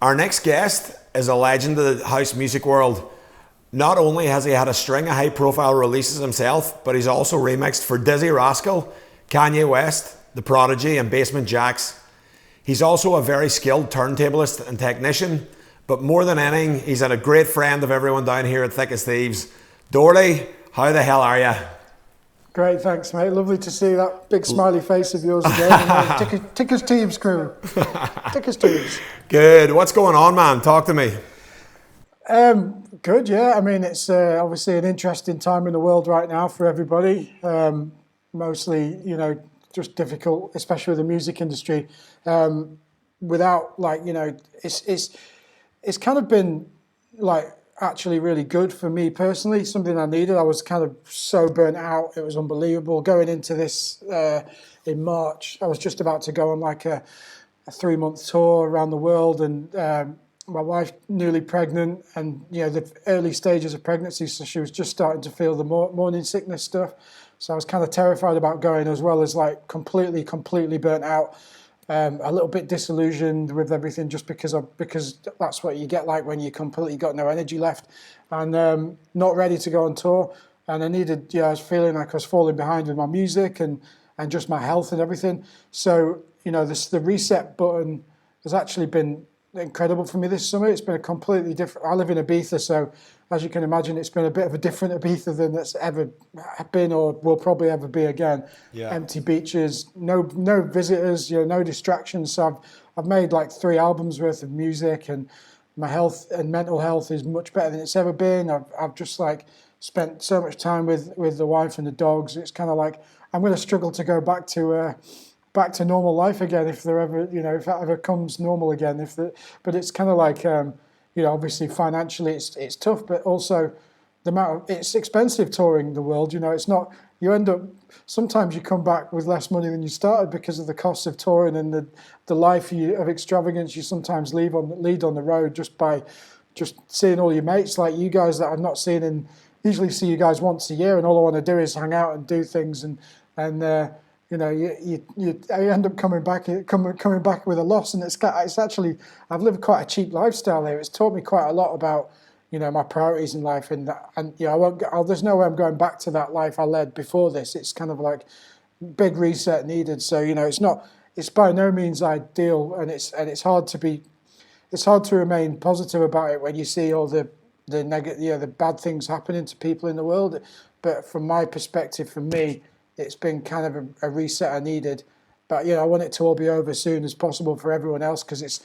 Our next guest is a legend of the house music world. Not only has he had a string of high profile releases himself, but he's also remixed for Dizzy Rascal, Kanye West, The Prodigy, and Basement Jaxx. He's also a very skilled turntablist and technician, but more than anything, he's a great friend of everyone down here at Thick as Thieves. Doherty, how the hell are you? Great, thanks, mate. Lovely to see that big smiley face of yours again. Thick as Thieves crew. Thick as Thieves. Good. What's going on, man? Talk to me. Good, yeah. I mean, it's obviously an interesting time in the world right now for everybody. Mostly, just difficult, especially with the music industry. Without, it's kind of been like actually really good for me personally, something I needed. I was kind of so burnt out, it was unbelievable. Going into this in March, I was just about to go on like a 3-month tour around the world, and my wife newly pregnant, and the early stages of pregnancy, so she was just starting to feel the morning sickness stuff. So I was kind of terrified about going, as well as like completely burnt out. A little bit disillusioned with everything, just because that's what you get like when you completely got no energy left, and not ready to go on tour. And I needed, I was feeling like I was falling behind with my music and just my health and everything. So the reset button has actually been incredible for me this summer. It's been a completely different. I live in Ibiza, so as you can imagine, it's been a bit of a different Ibiza than that's ever been or will probably ever be again. Yeah. Empty beaches, no visitors, no distractions. So I've made like 3 albums worth of music, and my health and mental health is much better than it's ever been. I've just like spent so much time with the wife and the dogs. It's kind of like I'm going to struggle to go back to normal life again if there ever, if that ever comes normal again. But it's kind of like, obviously financially it's tough, but also it's expensive touring the world. It's not. You end up sometimes you come back with less money than you started because of the costs of touring and the life of extravagance you sometimes lead on the road just by seeing all your mates like you guys that I've not seen, and usually see you guys once a year, and all I want to do is hang out and do things and. You end up coming back with a loss, and it's actually I've lived quite a cheap lifestyle here. It's taught me quite a lot about my priorities in life, and there's no way I'm going back to that life I led before this. It's kind of like big reset needed. So it's by no means ideal, and it's hard to remain positive about it when you see all the the bad things happening to people in the world. But from my perspective, for me, it's been kind of a reset I needed, but I want it to all be over as soon as possible for everyone else, because it's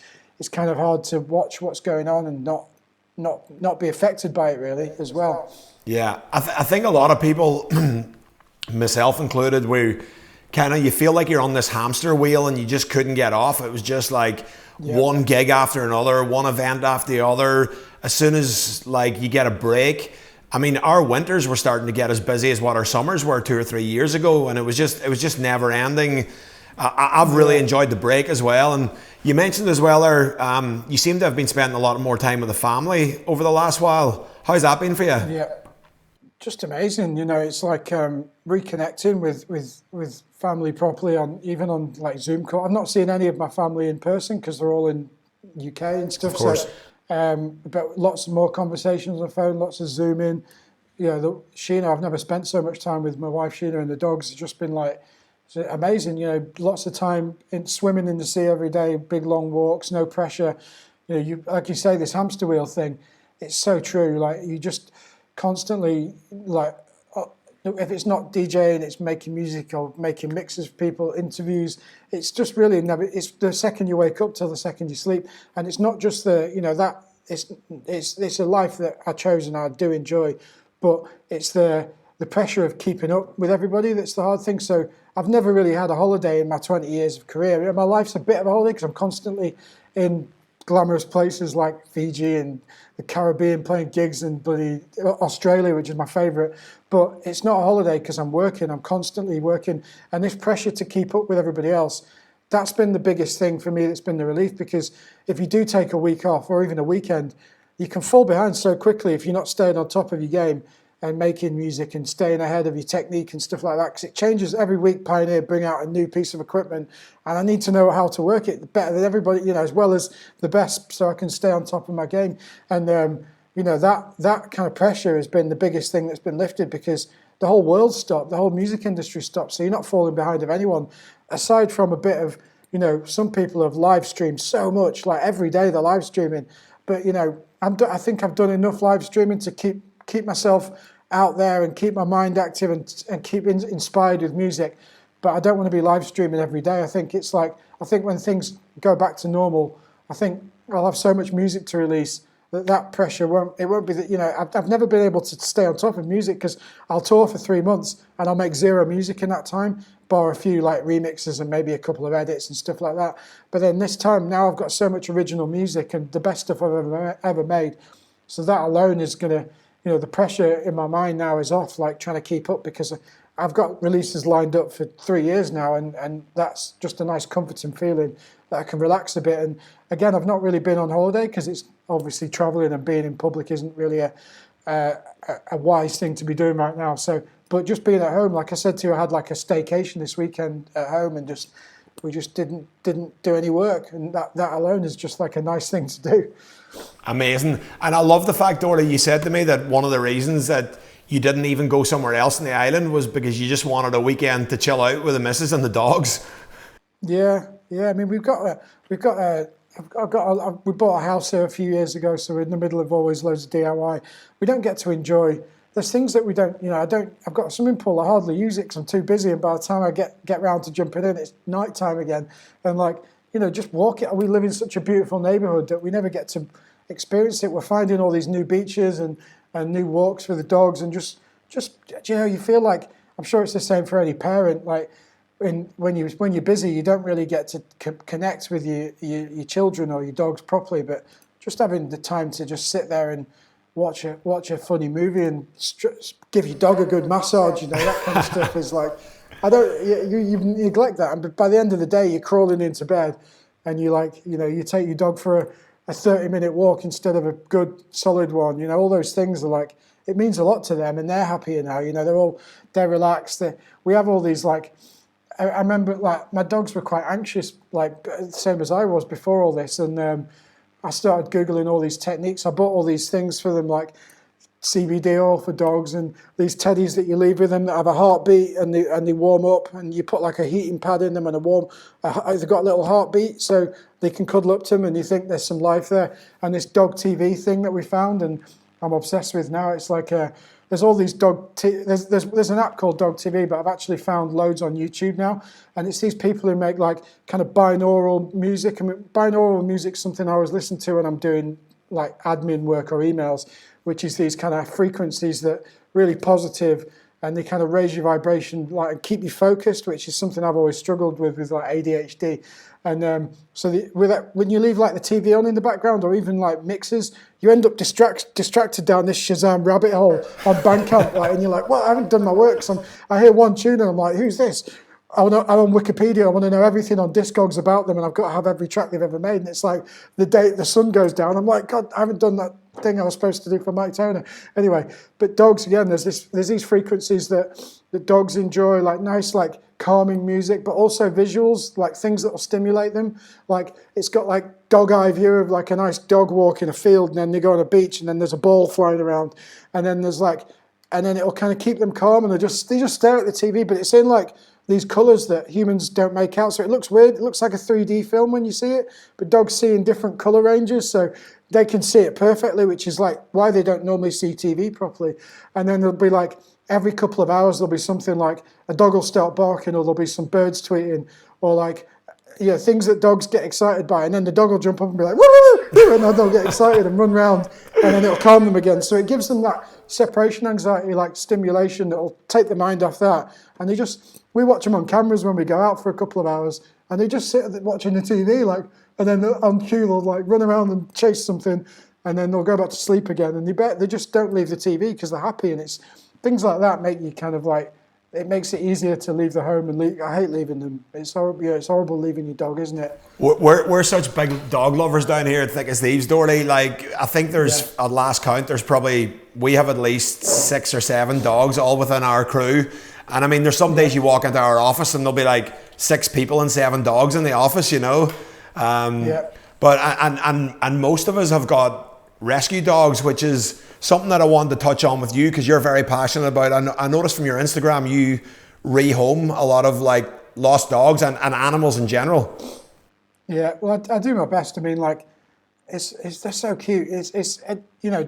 kind of hard to watch what's going on and not be affected by it really as well. Yeah, I think a lot of people, myself included, where you feel like you're on this hamster wheel and you just couldn't get off. It was just like one gig after another, one event after the other. As soon as you get a break. I mean, our winters were starting to get as busy as what our summers were 2 or 3 years ago, and it was just never ending. I've really enjoyed the break as well. And you mentioned as well there, you seem to have been spending a lot more time with the family over the last while. How's that been for you? Yeah, just amazing. It's like reconnecting with family properly even on like Zoom call. I've not seen any of my family in person because they're all in UK and stuff. Of course. But lots more conversations on the phone, lots of Zoom in. Sheena, I've never spent so much time with my wife Sheena and the dogs. It's just been like amazing. Lots of time swimming in the sea every day, big long walks, no pressure. Like you say, this hamster wheel thing, it's so true. Like you just constantly if it's not DJing, it's making music or making mixes for people, interviews. It's just really never. It's the second you wake up till the second you sleep, and it's not just that. It's a life that I chose and I do enjoy, but it's the pressure of keeping up with everybody that's the hard thing. So I've never really had a holiday in my 20 years of career. My life's a bit of a holiday because I'm constantly in glamorous places like Fiji and the Caribbean playing gigs in bloody Australia, which is my favourite. But it's not a holiday because I'm working. I'm constantly working. And this pressure to keep up with everybody else, that's been the biggest thing for me. That's been the relief, because if you do take a week off or even a weekend, you can fall behind so quickly if you're not staying on top of your game. and making music and staying ahead of your technique and stuff like that, because it changes every week. Pioneer bring out a new piece of equipment, and I need to know how to work it better than everybody, as well as the best, so I can stay on top of my game. And that kind of pressure has been the biggest thing that's been lifted, because the whole world stopped, the whole music industry stopped, so you're not falling behind of anyone, aside from a bit of, some people have live streamed so much, like every day they're live streaming, but I think I've done enough live streaming to keep myself out there and keep my mind active and keep inspired with music. But I don't want to be live streaming every day. I think when things go back to normal, I think I'll have so much music to release that pressure won't be that. I've never been able to stay on top of music, because I'll tour for 3 months and I'll make zero music in that time, bar a few like remixes and maybe a couple of edits and stuff like that. But then this time now I've got so much original music and the best stuff I've ever made. So that alone is gonna, the pressure in my mind now is off, like trying to keep up, because I've got releases lined up for 3 years now, and that's just a nice comforting feeling that I can relax a bit. And again, I've not really been on holiday, because it's obviously traveling and being in public isn't really a wise thing to be doing right now. So, but just being at home, like I said to you, I had like a staycation this weekend at home, and we just didn't do any work, and that alone is just like a nice thing to do. Amazing. And I love the fact, Orly, you said to me that one of the reasons that you didn't even go somewhere else in the island was because you just wanted a weekend to chill out with the missus and the dogs. Yeah. I mean, we bought a house here a few years ago, so we're in the middle of always loads of DIY. We don't get to enjoy. There's things that we don't, I've got a swimming pool. I hardly use it because I'm too busy, and by the time I get round to jumping in, it's night time again. And just walk it. We live in such a beautiful neighbourhood that we never get to experience it. We're finding all these new beaches and new walks for the dogs, and just you feel like, I'm sure it's the same for any parent, like when you're busy, you don't really get to connect with your children or your dogs properly. But just having the time to just sit there and watch a funny movie and give your dog a good massage, that kind of stuff is like, you neglect that, and by the end of the day, you're crawling into bed, and you take your dog for a 30-minute walk instead of a good solid one. All those things are like, it means a lot to them, and they're happier now. They're relaxed. We have all these like. I remember like my dogs were quite anxious, like the same as I was before all this, and I started Googling all these techniques. I bought all these things for them, like CBD oil for dogs, and these teddies that you leave with them that have a heartbeat, and they warm up, and you put like a heating pad in them and they've got a little heartbeat, so they can cuddle up to them, and you think there's some life there. And this dog TV thing that we found, and I'm obsessed with now. It's like there's all these there's an app called Dog TV, but I've actually found loads on YouTube now, and it's these people who make like kind of binaural music. I mean, binaural music's something I always listen to when I'm doing like admin work or emails, which is these kind of frequencies that really positive, and they kind of raise your vibration, like, and keep you focused, which is something I've always struggled with like ADHD. And when you leave like the TV on in the background, or even like mixes, you end up distracted down this Shazam rabbit hole on Bandcamp, like, and you're like, well, I haven't done my work. So I hear one tune and I'm like, who's this? I'm on Wikipedia. I want to know everything on Discogs about them, and I've got to have every track they've ever made. And it's like the day the sun goes down, I'm like, God, I haven't done that thing I was supposed to do for Mike Turner. Anyway, but dogs, again, there's these frequencies that dogs enjoy, like nice, like calming music, but also visuals, like things that will stimulate them. Like it's got like dog eye view of like a nice dog walk in a field, and then they go on a beach, and then there's a ball flying around, and then it'll kind of keep them calm, and they just stare at the TV, but it's in like these colours that humans don't make out, so it looks weird. It looks like a 3D film when you see it, but dogs see in different colour ranges, so they can see it perfectly, which is like why they don't normally see TV properly. And then there'll be like every couple of hours there'll be something like a dog will start barking, or there'll be some birds tweeting, or like things that dogs get excited by, and then the dog will jump up and be like, woo, and then they'll get excited and run round, and then it'll calm them again. So it gives them that separation anxiety, like stimulation that'll take the mind off that. And we watch them on cameras when we go out for a couple of hours, and they just sit watching the TV, like, and then on cue they'll like run around and chase something, and then they'll go back to sleep again. And they just don't leave the TV because they're happy. And it's things like that make you kind of like it makes it easier to leave the home and leave. I hate leaving them. It's horrible. Yeah, it's horrible leaving your dog, isn't it? We're such big dog lovers down here at Thick as Thieves, Doherty. Like, I think there's, at last count, we have at least 6 or 7 dogs all within our crew. And I mean, there's some days you walk into our office and there'll be like 6 people and 7 dogs in the office, you know. But and most of us have got rescue dogs, which is something that I wanted to touch on with you because you're very passionate about. I noticed from your Instagram you rehome a lot of like lost dogs and animals in general. Yeah, well, I do my best. I mean, like, they're so cute.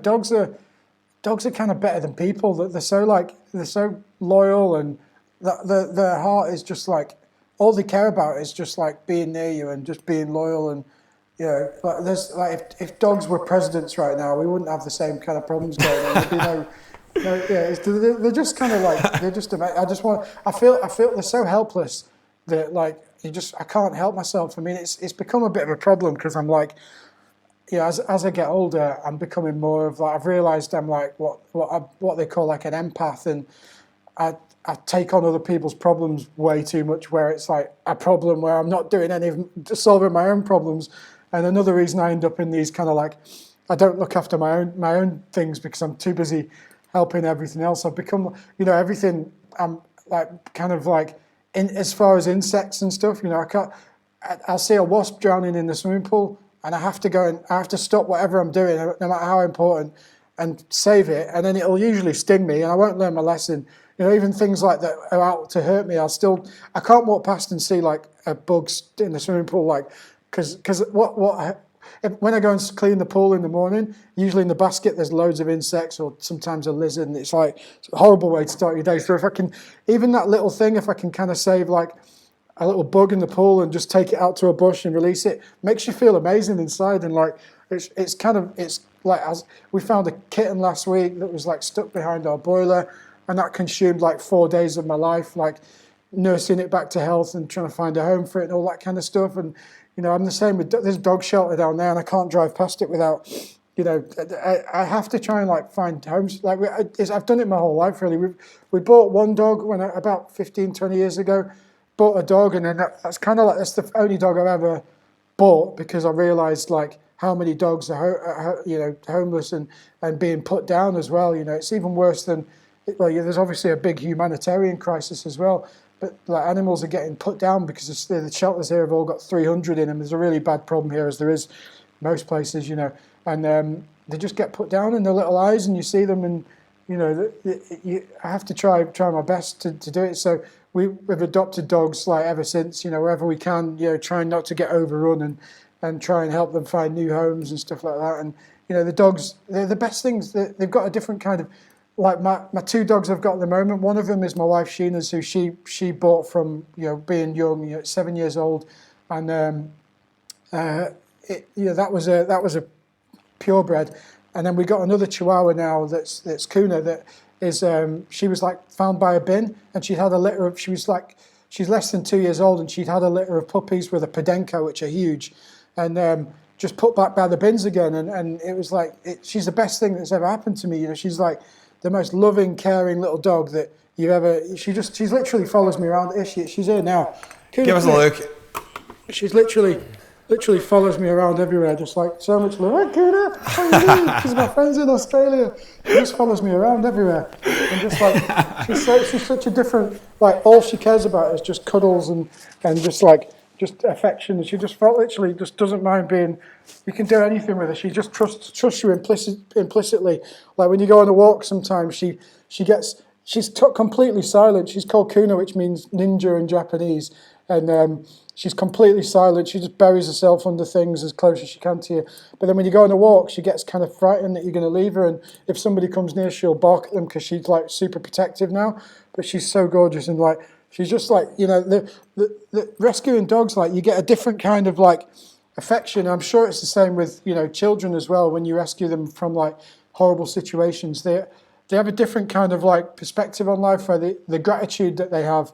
Dogs are kind of better than people. That they're so loyal, and their heart is just like, all they care about is just like being near you and just being loyal. And like there's like, if dogs were presidents right now, we wouldn't have the same kind of problems going on. There'd be they're just kind of like, they're just. I feel they're so helpless that like I can't help myself. I mean, it's become a bit of a problem because I'm like, as I get older, I'm becoming more of like, I've realised I'm like what they call like an empath, and I take on other people's problems way too much, where it's like a problem where I'm not doing any of solving my own problems. And another reason I end up in these kind of like, I don't look after my own things because I'm too busy helping everything else. I've become, everything. I'm like kind of like, in as far as insects and stuff, I'll see a wasp drowning in the swimming pool, and I have to go and I have to stop whatever I'm doing, no matter how important, and save it. And then it'll usually sting me, and I won't learn my lesson. Even things like that are out to hurt me. I can't walk past and see like bugs in the swimming pool, like, because when I go and clean the pool in the morning, usually in the basket there's loads of insects or sometimes a lizard, and it's a horrible way to start your day. So if I can, even that little thing, if I can kind of save like a little bug in the pool and just take it out to a bush and release it, makes you feel amazing inside. And like it's like, as we found a kitten last week that was like stuck behind our boiler, and that consumed like 4 days of my life, like nursing it back to health and trying to find a home for it and all that kind of stuff. And I'm the same with, there's a dog shelter down there, and I can't drive past it without, I have to try and like find homes. Like I've done it my whole life really. We bought one dog about 15, 20 years ago, bought a dog, and then that's the only dog I've ever bought, because I realised like how many dogs are homeless and being put down as well. It's even worse than, there's obviously a big humanitarian crisis as well. But like, animals are getting put down because the shelters here have all got 300 in them. There's a really bad problem here, as there is most places, and they just get put down in their little eyes, and you see them, and I have to try my best to do it. So we've adopted dogs like ever since, wherever we can, trying not to get overrun and try and help them find new homes and stuff like that. And the dogs, they're the best things. They've got a different kind of, like my 2 dogs I've got at the moment. One of them is my wife Sheena's, who she bought from being young, 7 years old, and that was a purebred. And then we got another Chihuahua now that's Kuna, that is she was like found by a bin, and she's less than 2 years old, and she'd had a litter of puppies with a Podenco, which are huge, and just put back by the bins again. And it was like, she's the best thing that's ever happened to me. She's like the most loving, caring little dog that you've ever. She literally follows me around. She's here now. Give us a look. She's literally follows me around everywhere, just like so much love. Hey, Kuna, how are you doing? Because my friends in Australia. She just follows me around everywhere, and just like she's such a different. Like, all she cares about is just cuddles and just affection. And she just literally just doesn't mind being. You can do anything with her. She just trusts you implicitly. Like when you go on a walk, sometimes she's completely silent. She's called Kuna, which means ninja in Japanese, and she's completely silent. She just buries herself under things as close as she can to you. But then when you go on a walk, she gets kind of frightened that you're going to leave her, and if somebody comes near, she'll bark at them because she's like super protective now. But she's so gorgeous, and like she's just like, the rescuing dogs, like you get a different kind of like affection. I'm sure it's the same with children as well. When you rescue them from like horrible situations, they have a different kind of like perspective on life, where the gratitude that they have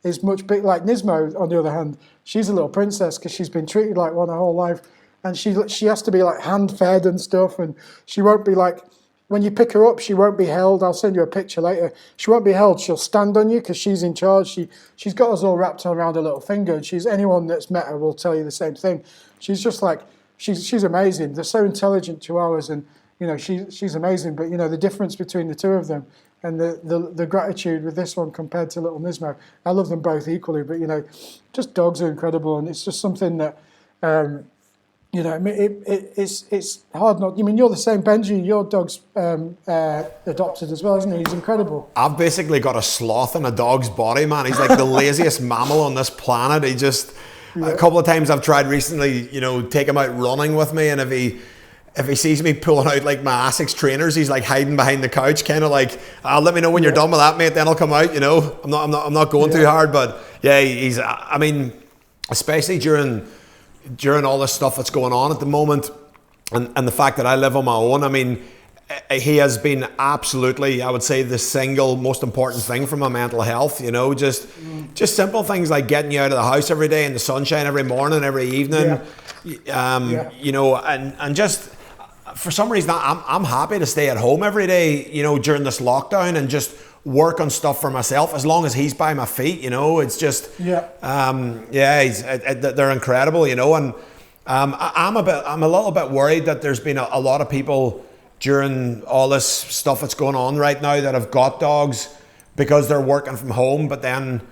is much big. Like Nismo, on the other hand, she's a little princess because she's been treated like one her whole life, and she has to be like hand fed and stuff, and she won't be like, when you pick her up, she won't be held. I'll send you a picture later. She won't be held. She'll stand on you because she's in charge. She's got us all wrapped around her little finger. And anyone that's met her will tell you the same thing. She's just like she's amazing. They're so intelligent, Chihuahuas, and she's amazing. But the difference between the two of them and the gratitude with this one compared to little Nismo, I love them both equally. But just dogs are incredible, and it's just something that. It's hard not. You're the same, Benji. Your dog's adopted as well, isn't he? He's incredible. I've basically got a sloth in a dog's body, man. He's like the laziest mammal on this planet. He just a couple of times I've tried recently, take him out running with me, and if he sees me pulling out like my Asics trainers, he's like hiding behind the couch, kind of like, let me know when you're done with that, mate. Then I'll come out. I'm not going too hard, but yeah, he's. I mean, especially during all this stuff that's going on at the moment, and the fact that I live on my own, I mean, he has been absolutely, I would say, the single most important thing for my mental health. Just simple things like getting you out of the house every day in the sunshine every morning, every evening. And just for some reason, I'm happy to stay at home every day, during this lockdown and just work on stuff for myself as long as he's by my feet. It's just they're incredible, and I'm a little bit worried that there's been a lot of people during all this stuff that's going on right now that have got dogs because they're working from home, but then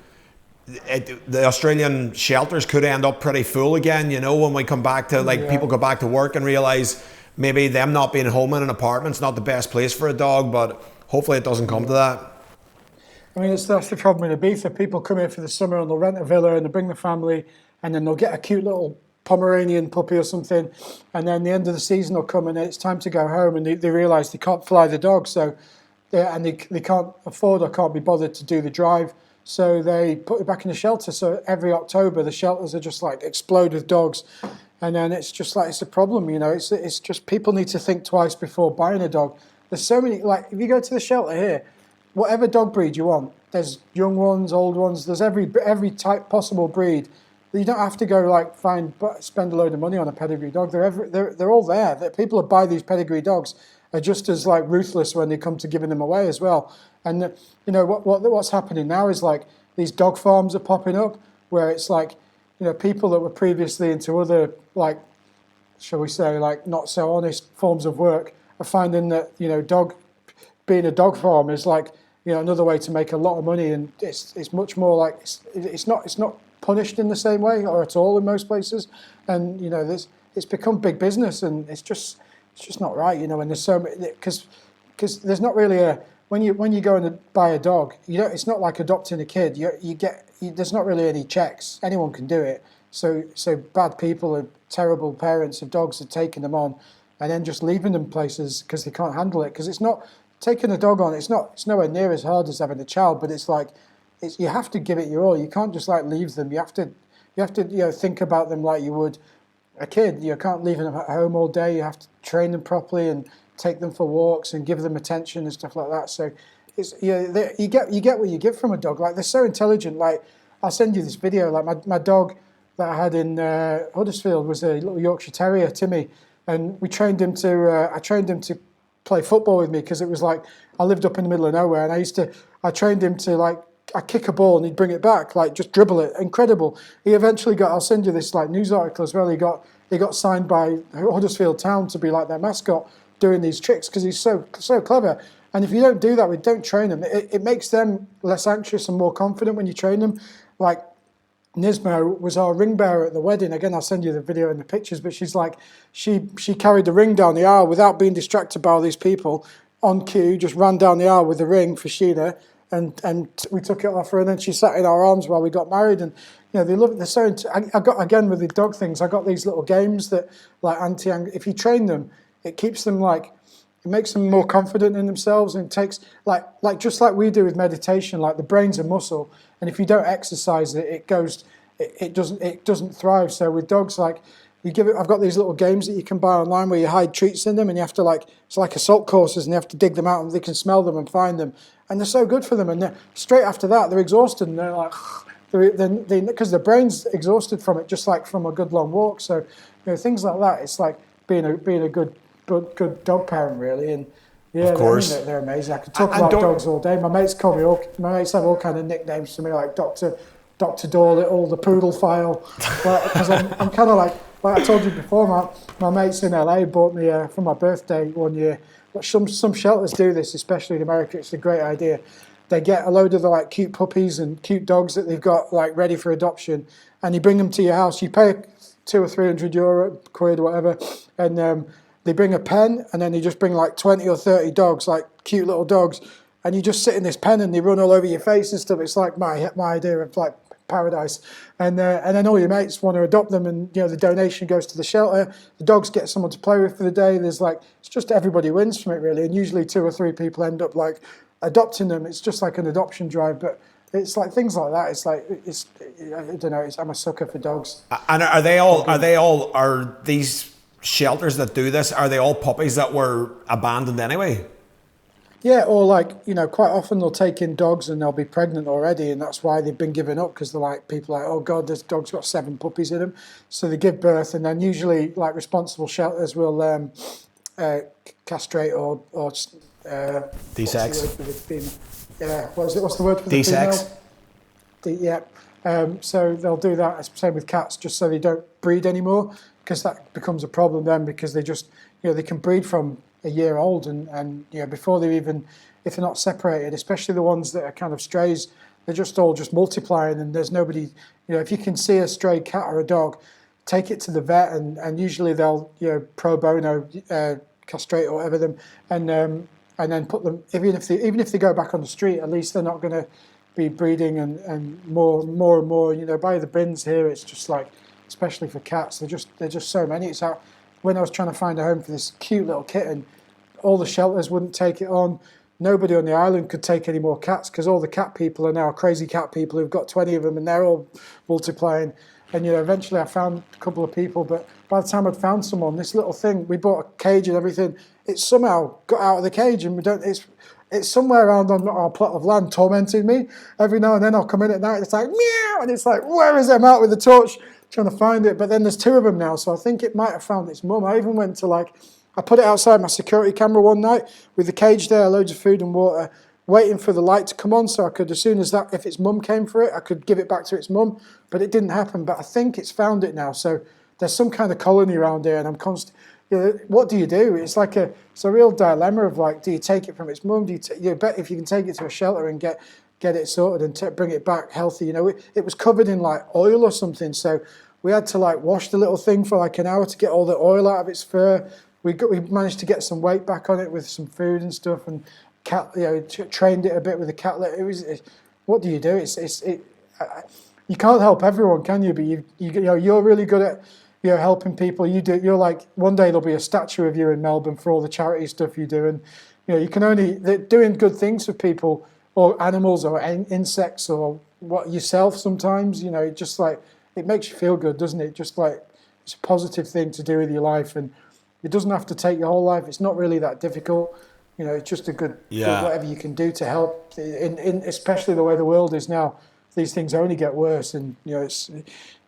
the Australian shelters could end up pretty full again, when we come back to people go back to work and realise maybe them not being home in an apartment's not the best place for a dog, but hopefully it doesn't come to that. I mean, that's the problem in Ibiza. People come here for the summer and they'll rent a villa and they'll bring the family, and then they'll get a cute little Pomeranian puppy or something, and then the end of the season will come and it's time to go home, and they realise they can't fly the dog, so they can't afford or can't be bothered to do the drive, so they put it back in the shelter. So every October the shelters are just like explode with dogs, and then it's just like it's a problem. It's just people need to think twice before buying a dog. There's so many, like if you go to the shelter here, whatever dog breed you want, there's young ones, old ones, there's every type possible breed. You don't have to go spend a load of money on a pedigree dog. They're all there. People that buy these pedigree dogs are just as ruthless when they come to giving them away as well. And what's happening now is these dog farms are popping up where it's people that were previously into other shall we say not so honest forms of work are finding that being a dog farm is another way to make a lot of money, and it's much more it's not punished in the same way or at all in most places, and it's become big business, and it's just not right, and there's so many, because there's not really when you go and buy a dog, it's not like adopting a kid. There's not really any checks. Anyone can do it. So bad people and terrible parents of dogs are taking them on and then just leaving them places because they can't handle it. Because it's not taking a dog on. It's nowhere near as hard as having a child. But you have to give it your all. You can't just leave them. You have to think about them like you would a kid. You can't leave them at home all day. You have to train them properly and take them for walks and give them attention and stuff like that. So you get what you get from a dog. They're so intelligent. I'll send you this video. My dog that I had in Huddersfield was a little Yorkshire Terrier, Timmy, and I trained him to play football with me because it was I lived up in the middle of nowhere, and I trained him to I kick a ball and he'd bring it back, just dribble it. Incredible. He eventually I'll send you this news article as well. He got signed by Huddersfield Town to be their mascot, doing these tricks because he's so clever. And if you don't do that, we don't train them. It makes them less anxious and more confident when you train them. Nismo was our ring bearer at the wedding. Again, I'll send you the video and the pictures, but she's she carried the ring down the aisle without being distracted by all these people. On cue, just ran down the aisle with the ring for Sheena, and we took it off her, and then she sat in our arms while we got married. And they love it. They're so. I got, again, with the dog things, I got these little games that if you train them, it keeps them it makes them more confident in themselves, and it takes just like we do with meditation. The brain's a muscle, and if you don't exercise it, it doesn't thrive. So with dogs, you give it. I've got these little games that you can buy online where you hide treats in them, and you have to it's like assault courses, and you have to dig them out, and they can smell them and find them, and they're so good for them. And straight after that, they're exhausted, and they're because their brain's exhausted from it, just from a good long walk. So things like that. It's being a good dog parent, really. And Yeah, Of I mean, course. they're amazing. I could talk And about don't, dogs all day. My mates have all kind of nicknames for me, like Doctor Dolittle, the Poodle File, because I'm kind of like I told you before, my mates in LA bought me for my birthday one year. But some shelters do this, especially in America. It's a great idea. They get a load of the like cute puppies and cute dogs that they've got like ready for adoption, and you bring them to your house. You pay 200 or 300 euro, quid, whatever, and they bring a pen, and then they just bring like 20 or 30 dogs, like cute little dogs, and you just sit in this pen and they run all over your face and stuff. It's like my idea of like paradise, and then all your mates want to adopt them, and the donation goes to the shelter. The dogs get someone to play with for the day. There's like it's just everybody wins from it really, and usually 2 or 3 people end up like adopting them. It's just like an adoption drive, but it's like things like that. It's like I don't know. I'm a sucker for dogs. and are these shelters that do this, are they all puppies that were abandoned anyway? Yeah, or like, quite often they'll take in dogs and they'll be pregnant already, and that's why they've been given up, because they're like, people are like, oh God, this dog's got 7 puppies in him. So they give birth, and then usually like responsible shelters will castrate or De-sex. Yeah, what's the word for the De-sex. female? Yeah. So they'll do that, same with cats, just so they don't breed anymore, because that becomes a problem then, because they just, they can breed from a year old, and before they even, if they're not separated, especially the ones that are kind of strays, they're just all just multiplying, and there's nobody, if you can see a stray cat or a dog, take it to the vet, and usually they'll pro bono castrate or whatever them, and then put them, even if they go back on the street, at least they're not going to be breeding and more and more. By the bins here, it's just like, especially for cats, they're just so many. It's out. When I was trying to find a home for this cute little kitten, all the shelters wouldn't take it on. Nobody on the island could take any more cats, because all the cat people are now crazy cat people who've got 20 of them, and they're all multiplying. And eventually I found a couple of people, but by the time I'd found someone, this little thing, we bought a cage and everything, it somehow got out of the cage, and it's somewhere around on our plot of land tormenting me. Every now and then I'll come in at night, and it's like, meow, and it's like, where is it? I'm out with the torch trying to find it, but then there's 2 of them now, so I think it might have found its mum. I even went to I put it outside my security camera one night with the cage there, loads of food and water, waiting for the light to come on, so I could, as soon as that, if its mum came for it, I could give it back to its mum, but it didn't happen. But I think it's found it now, so there's some kind of colony around here, and I'm what do you do? It's like it's a real dilemma of like, do you take it from its mum? Bet if you can take it to a shelter and get it sorted and bring it back healthy. It was covered in like oil or something, so we had to like wash the little thing for like an hour to get all the oil out of its fur. We managed to get some weight back on it with some food and stuff, and trained it a bit with a catlet. What do you do? You can't help everyone, can you? But you're really good at helping people. You're like, one day there'll be a statue of you in Melbourne for all the charity stuff you do, and you can only, they're doing good things for people or animals or insects or what yourself sometimes. Just like, it makes you feel good, doesn't it? Just like, it's a positive thing to do with your life, and it doesn't have to take your whole life. It's not really that difficult. It's just a good whatever you can do to help. In especially the way the world is now, these things only get worse, and it's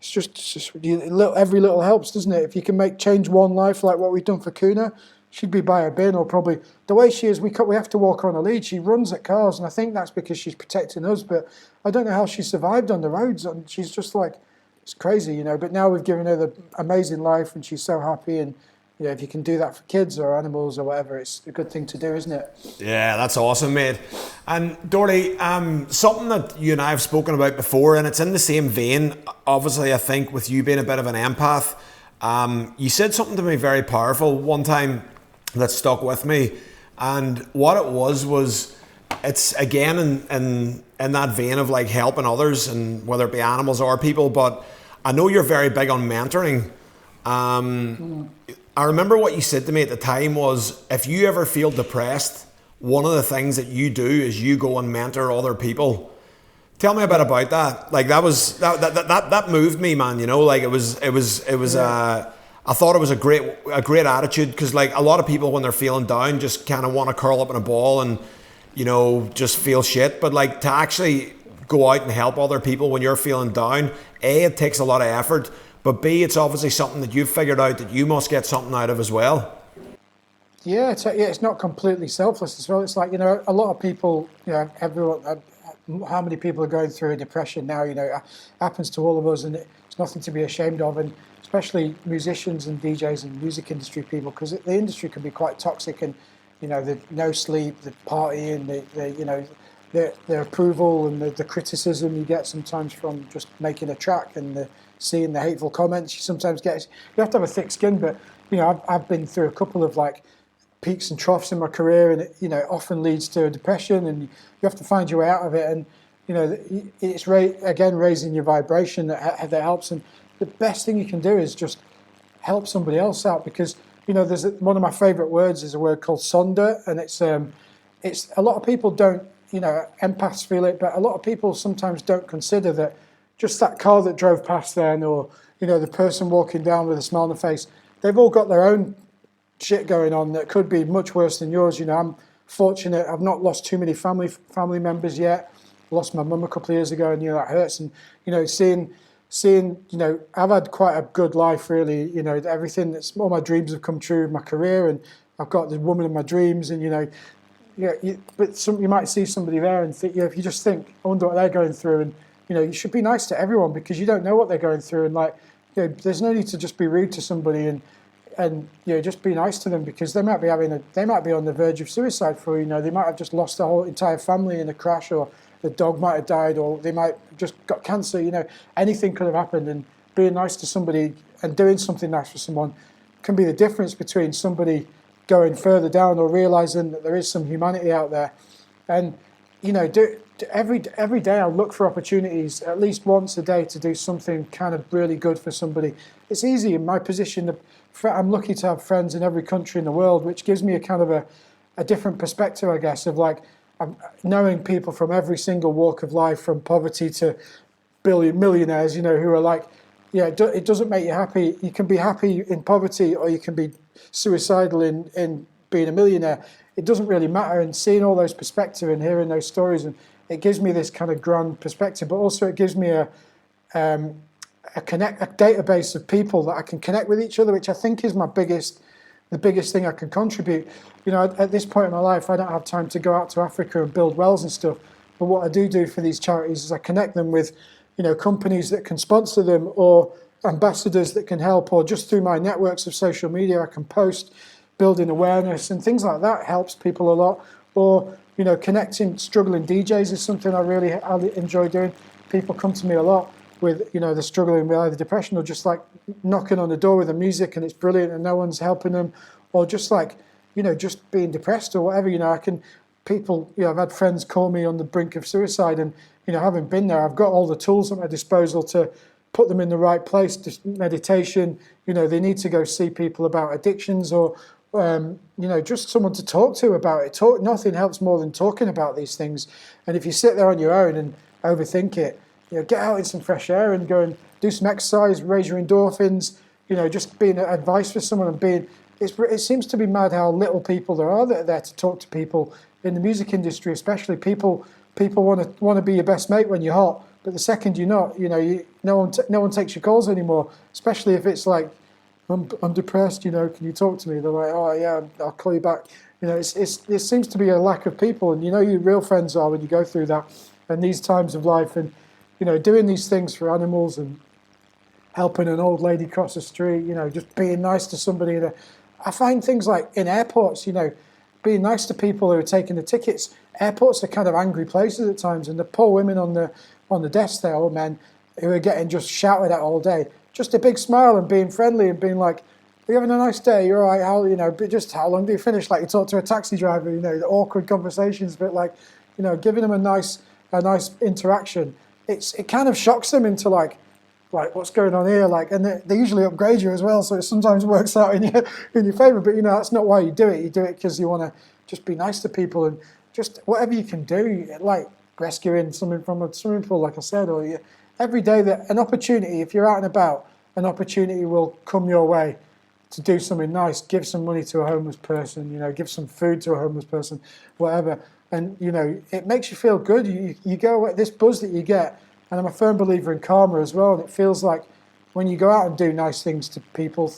just every little helps, doesn't it? If you can change one life, like what we've done for Kuna, she'd be by a bin, or probably the way she is. We have to walk her on a lead. She runs at cars, and I think that's because she's protecting us. But I don't know how she survived on the roads, and she's just like, it's crazy, But now we've given her the amazing life, and she's so happy. And if you can do that for kids or animals or whatever, it's a good thing to do, isn't it? Yeah, that's awesome, mate. And Dorley, something that you and I have spoken about before, and it's in the same vein, obviously, I think, with you being a bit of an empath. You said something to me very powerful one time that stuck with me. And what it was it's again in that vein of like helping others, and whether it be animals or people, but I know you're very big on mentoring. I remember what you said to me at the time was, if you ever feel depressed, one of the things that you do is you go and mentor other people. Tell me a bit about that. Like that moved me, man. Like it was. I thought it was a great attitude, because like a lot of people when they're feeling down just kind of want to curl up in a ball and just feel shit. But like to actually go out and help other people when you're feeling down, A, it takes a lot of effort. But B, it's obviously something that you've figured out that you must get something out of as well. Yeah, it's not completely selfless as well. It's like, a lot of people, everyone, how many people are going through a depression now? It happens to all of us, and it's nothing to be ashamed of. And especially musicians and DJs and music industry people, because the industry can be quite toxic. And the no sleep, the partying, the approval and the criticism you get sometimes from just making a track, and seeing the hateful comments you sometimes get. You have to have a thick skin, but I've been through a couple of like peaks and troughs in my career, and it often leads to a depression, and you have to find your way out of it. And it's again raising your vibration that helps. And the best thing you can do is just help somebody else out, because there's one of my favorite words is a word called sonder, and it's a lot of people don't, empaths feel it, but a lot of people sometimes don't consider that just that car that drove past then, or the person walking down with a smile on their face, they've all got their own shit going on that could be much worse than yours. I'm fortunate; I've not lost too many family members yet. I lost my mum a couple of years ago, and that hurts. And seeing, I've had quite a good life, really. Everything all my dreams have come true in my career, and I've got the woman of my dreams. And but you might see somebody there and think, if you just think, I wonder what they're going through, and you should be nice to everyone, because you don't know what they're going through, and there's no need to just be rude to somebody, and just be nice to them, because they might be on the verge of suicide for they might have just lost their whole entire family in a crash, or the dog might have died, or they might have just got cancer. Anything could have happened, and being nice to somebody and doing something nice for someone can be the difference between somebody going further down or realizing that there is some humanity out there. And every day I look for opportunities at least once a day to do something kind of really good for somebody. It's easy in my position. I'm lucky to have friends in every country in the world, which gives me a kind of a different perspective, I guess, of like knowing people from every single walk of life, from poverty to millionaires, who are like, it doesn't make you happy. You can be happy in poverty, or you can be suicidal in being a millionaire. It doesn't really matter. And seeing all those perspectives and hearing those stories, and it gives me this kind of grand perspective, but also it gives me a database of people that I can connect with each other, which I think is the biggest thing I can contribute. At this point in my life, I don't have time to go out to Africa and build wells and stuff. But what I do for these charities is I connect them with, companies that can sponsor them, or ambassadors that can help, or just through my networks of social media, I can post, building awareness and things like that helps people a lot. Or, connecting struggling DJs is something I enjoy doing. People come to me a lot with, they're struggling with either depression, or just like knocking on the door with the music and it's brilliant and no one's helping them, or just like, just being depressed or whatever. I've had friends call me on the brink of suicide, and, having been there, I've got all the tools at my disposal to put them in the right place. Just meditation, they need to go see people about addictions, or, just someone to talk to about it. Nothing helps more than talking about these things. And if you sit there on your own and overthink it, get out in some fresh air and go and do some exercise, raise your endorphins, just being advice for someone, and it seems to be mad how little people there are that are there to talk to people in the music industry, especially. People want to be your best mate when you're hot, but the second you're not, no one takes your calls anymore, especially if it's like, I'm depressed, can you talk to me? They're like, oh yeah, I'll call you back. It seems to be a lack of people, and your real friends are when you go through that and these times of life. And doing these things for animals, and helping an old lady cross the street, just being nice to somebody. I find things like in airports, being nice to people who are taking the tickets. Airports are kind of angry places at times, and the poor women on the desk there, or men, who are getting just shouted at all day. Just a big smile and being friendly and being like, "Are you having a nice day? You're all right? But just how long do you finish?" Like you talk to a taxi driver, the awkward conversations, but like, giving them a nice interaction. It kind of shocks them into like what's going on here, and they usually upgrade you as well, so it sometimes works out in your favor. But that's not why you do it. You do it because you want to just be nice to people, and just whatever you can do, like rescuing something from a swimming pool, like I said, or every day that an opportunity, if you're out and about, an opportunity will come your way to do something nice. Give some money to a homeless person, give some food to a homeless person, whatever. And it makes you feel good. You go, this buzz that you get. And I'm a firm believer in karma as well. And it feels like when you go out and do nice things to people,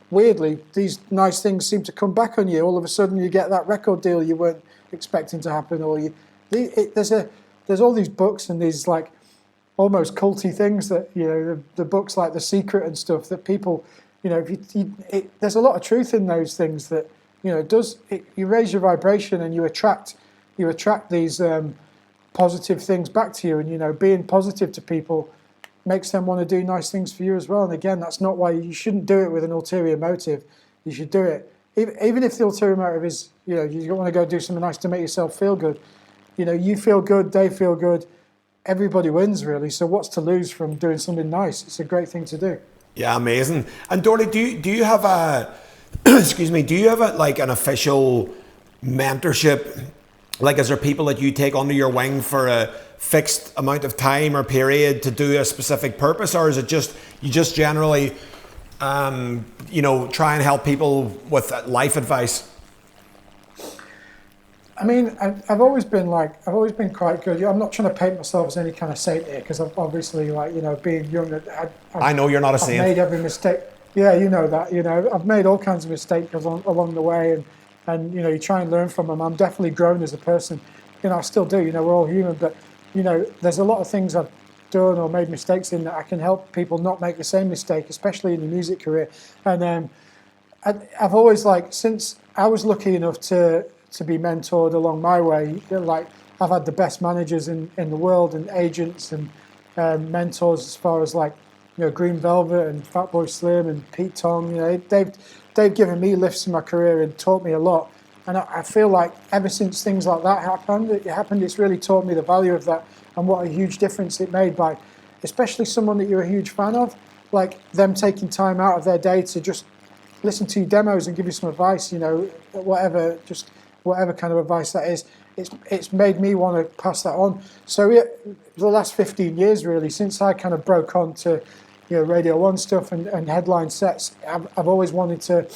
weirdly, these nice things seem to come back on you. All of a sudden, you get that record deal you weren't expecting to happen, or there's all these books and these like almost culty things that the books like The Secret and stuff that people, there's a lot of truth in those things that you raise your vibration and you attract these positive things back to you, and being positive to people makes them want to do nice things for you as well. And again, that's not why you shouldn't do it with an ulterior motive. You should do it even if the ulterior motive is you don't want to go do something nice to make yourself feel good. You feel good, they feel good, everybody wins really. So what's to lose from doing something nice? It's a great thing to do. Yeah, amazing. And Dorley, do you have a excuse me, do you have like an official mentorship? Like, is there people that you take under your wing for a fixed amount of time or period to do a specific purpose, or is it just you just generally try and help people with life advice? I mean, I've always been quite good. I'm not trying to paint myself as any kind of saint here, because I've obviously, being young, I know you're not a saint. I've made every mistake. Yeah, you know that. I've made all kinds of mistakes along the way, and you try and learn from them. I'm definitely grown as a person. I still do. We're all human, but there's a lot of things I've done or made mistakes in that I can help people not make the same mistake, especially in the music career. And I've always since I was lucky enough to be mentored along my way. I've had the best managers in the world, and agents and mentors as far as Green Velvet and Fatboy Slim and Pete Tong. They've given me lifts in my career and taught me a lot. And I feel like ever since things like that happened, it's really taught me the value of that and what a huge difference it made by, especially someone that you're a huge fan of, like them taking time out of their day to just listen to your demos and give you some advice, whatever kind of advice that is. It's made me want to pass that on. So the last 15 years really, since I kind of broke on to Radio 1 stuff and headline sets, I've always wanted to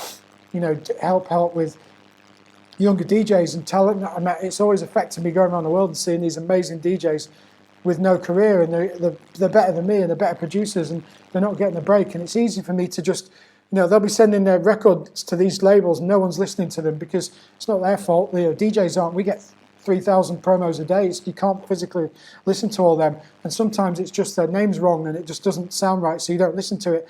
help with younger DJs and talent. It's always affected me going around the world and seeing these amazing DJs with no career, and they're better than me and they're better producers, and they're not getting a break. And it's easy for me to just they'll be sending their records to these labels and no one's listening to them because it's not their fault. DJs aren't. We get 3,000 promos a day. You can't physically listen to all them. And sometimes it's just their name's wrong and it just doesn't sound right, so you don't listen to it.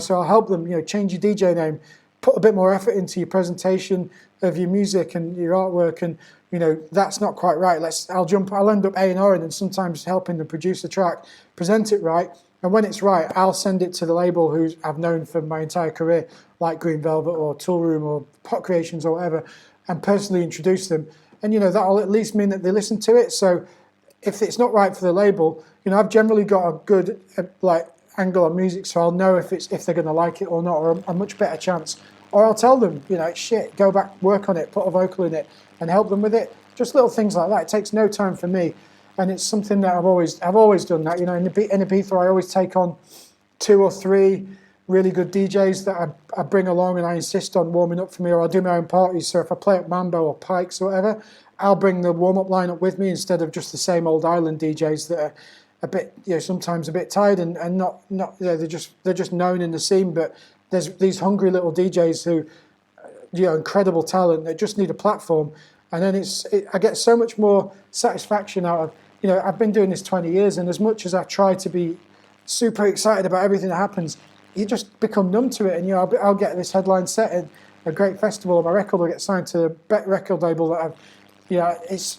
So I'll help them, change your DJ name, put a bit more effort into your presentation of your music and your artwork, and that's not quite right. I'll end up A&Ring and sometimes helping them produce a track, present it right. And when it's right, I'll send it to the label who I've known for my entire career, like Green Velvet or Tool Room or Pot Creations or whatever, and personally introduce them. And that'll at least mean that they listen to it. So if it's not right for the label, I've generally got a good angle on music, so I'll know if they're going to like it or not, or a much better chance. Or I'll tell them, it's shit, go back, work on it, put a vocal in it, and help them with it. Just little things like that. It takes no time for me. And it's something that I've always done that. In Ibiza, I always take on 2 or 3 really good DJs that I bring along, and I insist on warming up for me, or I'll do my own parties. So if I play at Mambo or Pikes or whatever, I'll bring the warm-up lineup with me instead of just the same old island DJs that are a bit, sometimes a bit tired and not they're just known in the scene. But there's these hungry little DJs who, incredible talent that just need a platform. And then I get so much more satisfaction out of, I've been doing this 20 years, and as much as I try to be super excited about everything that happens, you just become numb to it. And I'll get this headline set at a great festival, or my record will get signed to a better record label that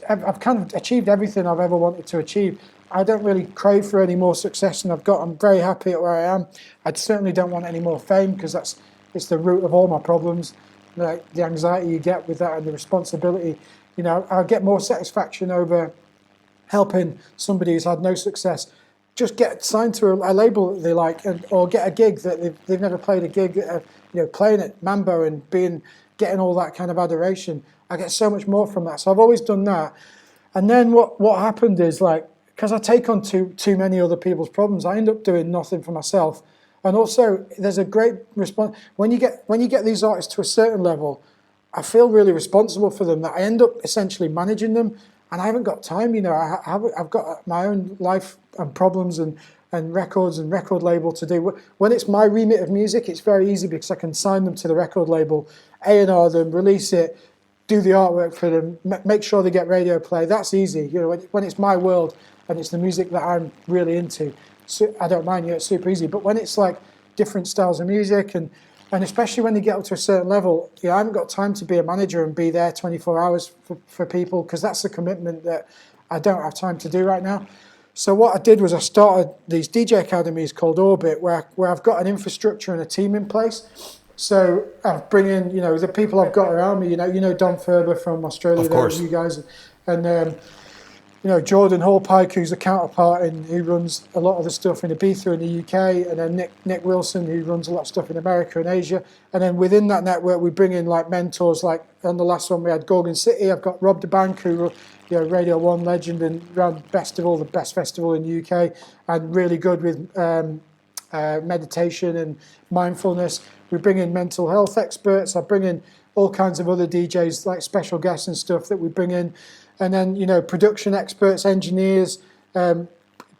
I've kind of achieved everything I've ever wanted to achieve. I don't really crave for any more success than I've got. I'm very happy at where I am. I certainly don't want any more fame, because it's the root of all my problems. The anxiety you get with that and the responsibility. I'll get more satisfaction over helping somebody who's had no success just get signed to a label that they like, or get a gig that they've never played a gig, playing at Mambo and getting all that kind of adoration. I get so much more from that. So I've always done that. And then what happened is, because I take on too many other people's problems, I end up doing nothing for myself. And also, there's a great response when you get these artists to a certain level. I feel really responsible for them, that I end up essentially managing them, and I haven't got time. I've got my own life and problems and and records and record label to do. When it's my remit of music, it's very easy because I can sign them to the record label, A&R them, release it, do the artwork for them, make sure they get radio play. That's easy. You know, when it's my world and it's the music that I'm really into, so I don't mind. You know, it's super easy. But when it's like different styles of music and especially when they get up to a certain level, you know, I haven't got time to be a manager and be there 24 hours for people, because that's a commitment that I don't have time to do right now. So what I did was I started these DJ academies called Orbit, where I've got an infrastructure and a team in place. So I bring in, you know, the people I've got around me. You know Don Ferber from Australia, Of course. there, you guys, and you know, Jordan Hallpike, who's a counterpart and who runs a lot of the stuff in Ibiza in the UK, and then Nick Wilson, who runs a lot of stuff in America and Asia. And then within that network, we bring in like mentors. Like on the last one, we had Gorgon City. I've got Rob DeBank, who, you know, Radio 1 legend and ran the best festival in the UK, and really good with meditation and mindfulness. We bring in mental health experts. I bring in all kinds of other DJs, like special guests and stuff that we bring in. And then, you know, production experts, engineers,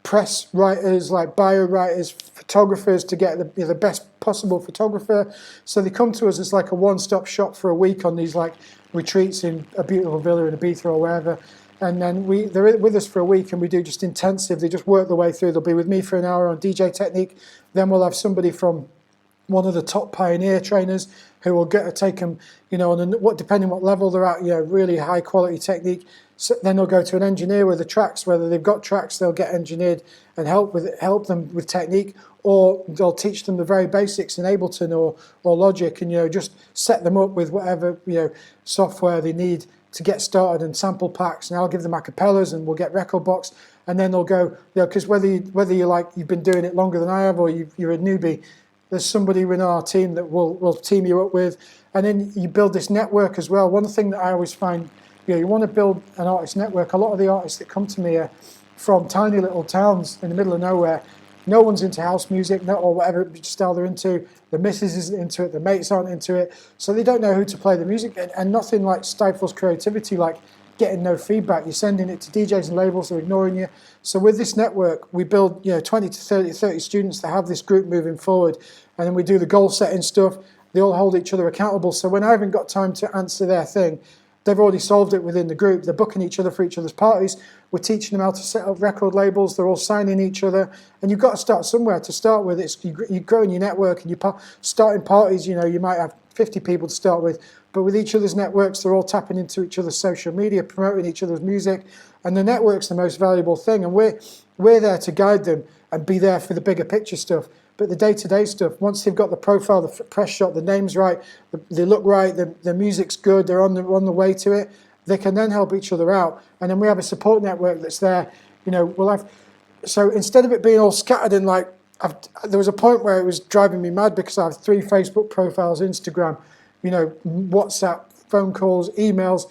press writers, like bio writers, photographers, to get the best possible photographer. So they come to us as like a one-stop shop for a week on these like retreats in a beautiful villa in Ibiza or wherever. And then they're with us for a week, and we do just intensive. They just work their way through. They'll be with me for an hour on DJ technique. Then we'll have somebody from one of the top pioneer trainers who will get to take them, you know, on depending what level they're at, you know, really high quality technique. So then they'll go to an engineer with the tracks. Whether they've got tracks, they'll get engineered and help them with technique, or they'll teach them the very basics in Ableton or Logic, and, you know, just set them up with whatever, you know, software they need to get started, and sample packs. And I'll give them acapellas, and we'll get record box, and then they'll go, you know, because whether you've been doing it longer than I have, or you're a newbie, there's somebody within our team that will team you up with, and then you build this network as well. One thing that I always find, you know, you want to build an artist network. A lot of the artists that come to me are from tiny little towns in the middle of nowhere. No one's into house music, or whatever style they're into. The missus isn't into it, the mates aren't into it, so they don't know who to play the music. And nothing like stifles creativity like getting no feedback. You're sending it to DJs and labels, they're ignoring you. So with this network, we build, you know, 20 to 30 students that have this group moving forward, and then we do the goal setting stuff. They all hold each other accountable. So when I haven't got time to answer their thing, they've already solved it within the group. They're booking each other for each other's parties. We're teaching them how to set up record labels. They're all signing each other. And you've got to start somewhere to start with. You grow in your network, and you starting parties, you know, you might have 50 people to start with. But with each other's networks, they're all tapping into each other's social media, promoting each other's music. And the network's the most valuable thing. And we're there to guide them and be there for the bigger picture stuff. But the day-to-day stuff, once they've got the profile, the press shot, the name's right, they look right, the music's good, they're on the way to it, they can then help each other out. And then we have a support network that's there. You know, so instead of it being all scattered and like, there was a point where it was driving me mad because I have 3 Facebook profiles, Instagram, you know, WhatsApp, phone calls, emails,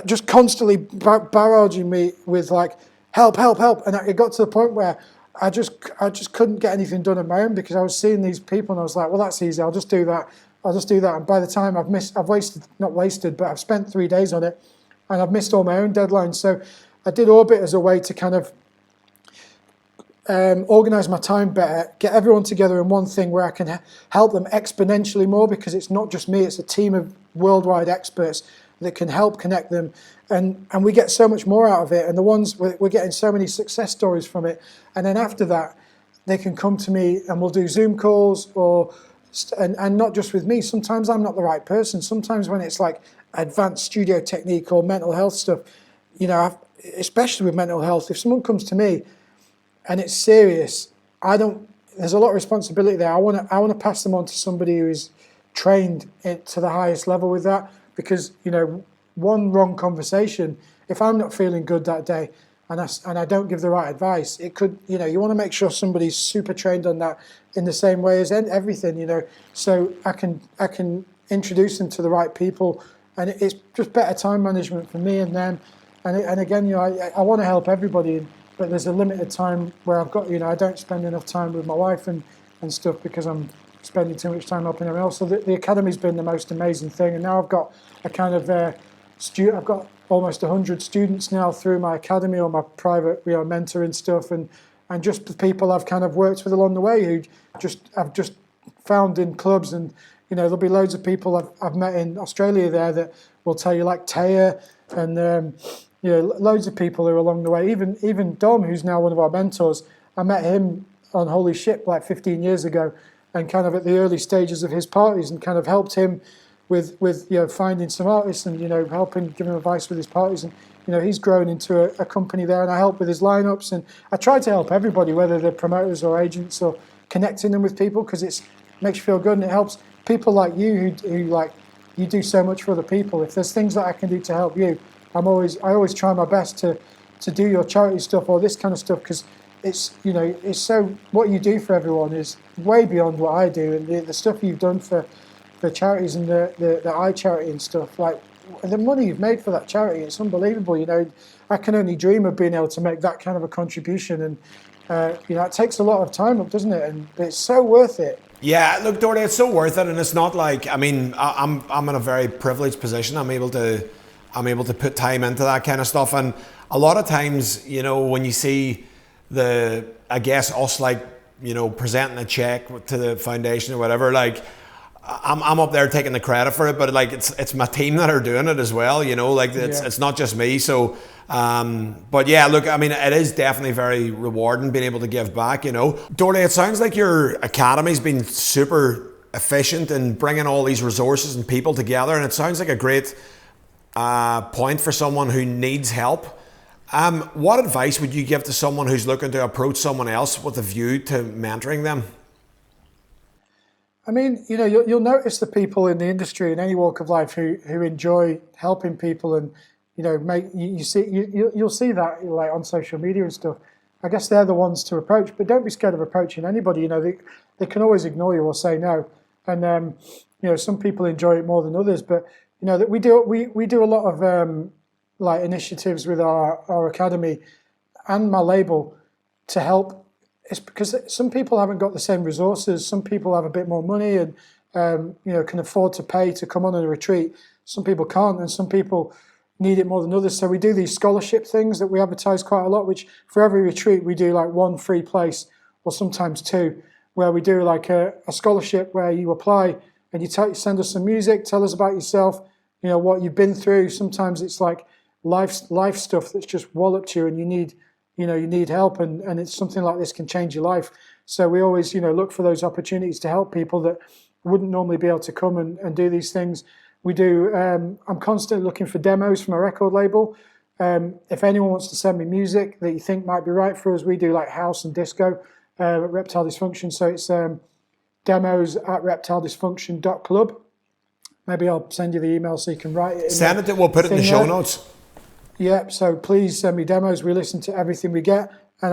just constantly barraging me with like, help. And it got to the point where I just couldn't get anything done on my own, because I was seeing these people and I was like, well, that's easy. I'll just do that. And by the time I've spent 3 days on it, and I've missed all my own deadlines. So I did Orbit as a way to kind of organize my time better, get everyone together in one thing where I can help them exponentially more, because it's not just me, it's a team of worldwide experts that can help connect them, and we get so much more out of it. And the ones we're getting so many success stories from it, and then after that they can come to me and we'll do Zoom calls, and not just with me. Sometimes I'm not the right person. Sometimes when it's like advanced studio technique or mental health stuff, you know, especially with mental health, if someone comes to me and it's serious, there's a lot of responsibility there. I want to pass them on to somebody who is trained to the highest level with that, because, you know, one wrong conversation, if I'm not feeling good that day and I don't give the right advice, it could, you know, you want to make sure somebody's super trained on that in the same way as everything, you know, so I can introduce them to the right people, and it's just better time management for me and them. And again, you know, I want to help everybody, but there's a limited time where I've got, you know, I don't spend enough time with my wife and stuff because I'm spending too much time helping everyone else. So the academy's been the most amazing thing, and now I've got a kind of I've got almost 100 students now through my academy or my private, you know, mentoring stuff, and and just the people I've kind of worked with along the way who I've just found in clubs. And there'll be loads of people I've met in Australia there that will tell you, like Taya, and loads of people who are along the way. Even Dom, who's now one of our mentors, I met him on Holy Ship like 15 years ago, and kind of at the early stages of his parties, and kind of helped him with finding some artists, and helping give him advice with his parties. And he's grown into a company there, and I help with his lineups, and I try to help everybody, whether they're promoters or agents, or connecting them with people, because it makes you feel good, and it helps people like you who like, you do so much for other people. If there's things that I can do to help you, I always try my best to do your charity stuff or this kind of stuff, because it's so, what you do for everyone is way beyond what I do, and the stuff you've done for charities and the eye charity and stuff, like the money you've made for that charity, it's unbelievable. I can only dream of being able to make that kind of a contribution, and it takes a lot of time up, doesn't it? And it's so worth it. Yeah, look, Doherty, it's so worth it, and it's not like, I'm in a very privileged position. I'm able to put time into that kind of stuff, and a lot of times, when you see us presenting a check to the foundation or whatever, like, I'm up there taking the credit for it, but like it's my team that are doing it as well, it's not just me. So but yeah, look, it is definitely very rewarding being able to give back. Doherty, it sounds like your academy's been super efficient in bringing all these resources and people together, and it sounds like a great point for someone who needs help. What advice would you give to someone who's looking to approach someone else with a view to mentoring them? You'll notice the people in the industry in any walk of life who enjoy helping people, and you'll see that like on social media and stuff. I guess they're the ones to approach, but don't be scared of approaching anybody. They can always ignore you or say no, and some people enjoy it more than others. But that we do a lot of like initiatives with our academy and my label to help. It's because some people haven't got the same resources. Some people have a bit more money and can afford to pay to come on a retreat. Some people can't, and some people need it more than others. So we do these scholarship things that we advertise quite a lot, which for every retreat we do like one free place, or sometimes two, where we do like a scholarship where you apply and you send us some music, tell us about yourself, what you've been through. Sometimes it's like life stuff that's just walloped you, and you need help, and it's something like this can change your life. So we always, look for those opportunities to help people that wouldn't normally be able to come and do these things. We do, I'm constantly looking for demos from a record label. If anyone wants to send me music that you think might be right for us, we do like house and disco at Reptile Dysfunction. So it's demos@reptiledysfunction.club. Maybe I'll send you the email so you can write it. Send it, we'll put it in the show notes. Yeah, so please send me demos. We listen to everything we get, and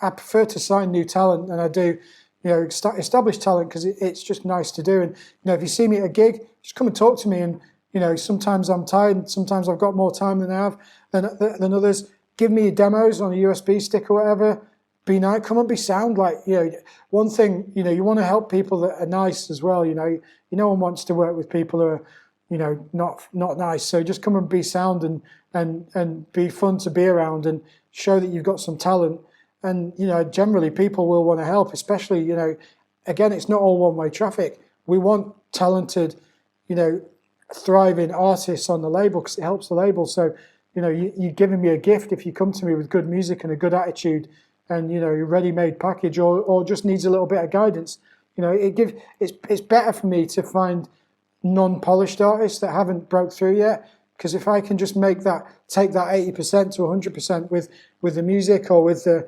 I prefer to sign new talent than I do, established talent, because it's just nice to do. And if you see me at a gig, just come and talk to me. And sometimes I'm tired, sometimes I've got more time than I have than others. Give me your demos on a USB stick or whatever. Be nice, come and be sound. Like one thing, you want to help people that are nice as well. No one wants to work with people who are not nice. So just come and be sound and be fun to be around, and show that you've got some talent. And generally people will want to help, especially again, it's not all one-way traffic. We want talented, thriving artists on the label, because it helps the label. So you're giving me a gift if you come to me with good music and a good attitude, and a ready-made package, or just needs a little bit of guidance. It's better for me to find non-polished artists that haven't broke through yet, because if I can just take that 80% to 100% with the music, or with their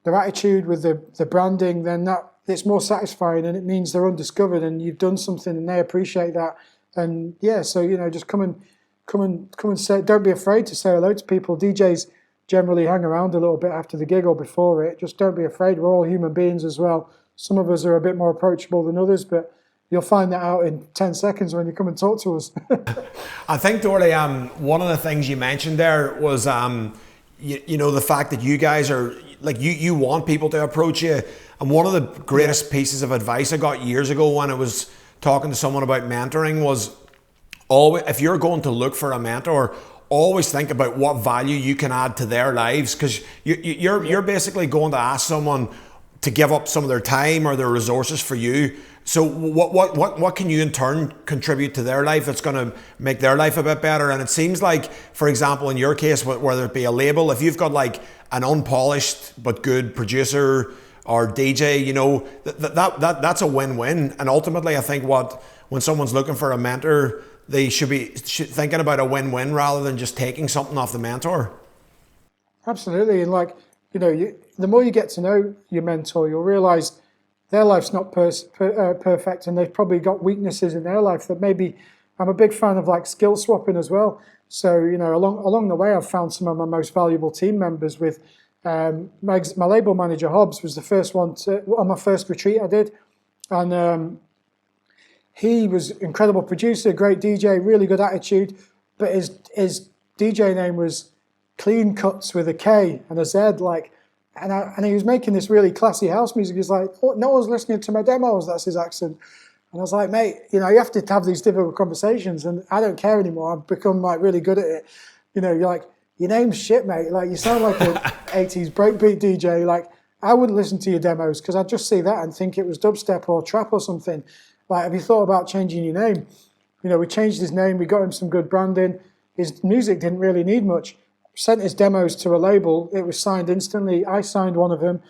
attitude, with the branding, then it's more satisfying, and it means they're undiscovered, and you've done something, and they appreciate that. And yeah, so just come and say. Don't be afraid to say hello to people. DJs generally hang around a little bit after the gig or before it. Just don't be afraid. We're all human beings as well. Some of us are a bit more approachable than others, but you'll find that out in 10 seconds when you come and talk to us. I think, Doherty, one of the things you mentioned there was, the fact that you guys are, like, you want people to approach you. And one of the greatest pieces of advice I got years ago when I was talking to someone about mentoring was, always, if you're going to look for a mentor, always think about what value you can add to their lives, because you're basically going to ask someone to give up some of their time or their resources for you. So what can you in turn contribute to their life that's going to make their life a bit better? And it seems like, for example, in your case, whether it be a label, if you've got like an unpolished but good producer or DJ, you know, that's a win-win. And ultimately, I think when someone's looking for a mentor, they should be thinking about a win-win rather than just taking something off the mentor. Absolutely. And like, you know, the more you get to know your mentor, you'll realize their life's not perfect, and they've probably got weaknesses in their life that maybe. I'm a big fan of like skill swapping as well. So, you know, along the way, I've found some of my most valuable team members with my label manager, Hobbs, was the first one on my first retreat I did. And he was an incredible producer, great DJ, really good attitude. But his DJ name was Clean Cuts with a K and a Z, like, and he was making this really classy house music. He's like, oh, no one's listening to my demos. That's his accent. And I was like, mate, you know, you have to have these difficult conversations, and I don't care anymore. I've become like really good at it. You know, you're like, your name's shit, mate. Like, you sound like an 80s breakbeat DJ. Like, I wouldn't listen to your demos because I'd just see that and think it was dubstep or trap or something. Like, have you thought about changing your name? You know, we changed his name. We got him some good branding. His music didn't really need much. Sent his demos to a label. It was signed instantly. I signed one of them.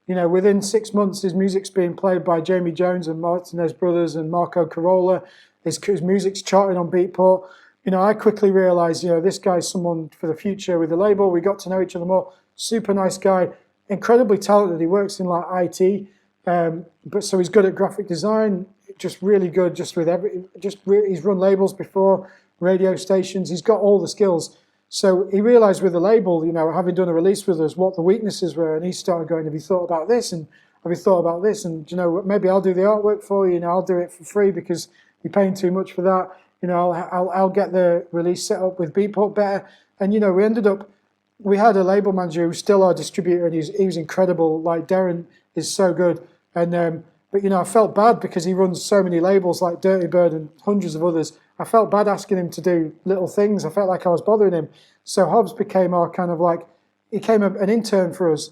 You know, within 6 months, his music's being played by Jamie Jones and Martinez Brothers and Marco Carolla. His music's charted on Beatport. You know, I quickly realised, you know, this guy's someone for the future with the label. We got to know each other more. Super nice guy, incredibly talented. He works in like IT, but so he's good at graphic design. Just really good. He's run labels before, radio stations. He's got all the skills. So he realised with the label, you know, having done a release with us, what the weaknesses were, and he started going, have you thought about this? And have you thought about this? And, you know, maybe I'll do the artwork for you, you know, I'll do it for free because you're paying too much for that. You know, I'll get the release set up with Beatport better. And, you know, we had a label manager who's still our distributor, and he was incredible. Like, Darren is so good. And, but, you know, I felt bad because he runs so many labels like Dirty Bird and hundreds of others. I felt bad asking him to do little things. I felt like I was bothering him. So Hobbs became our kind of like, he became an intern for us.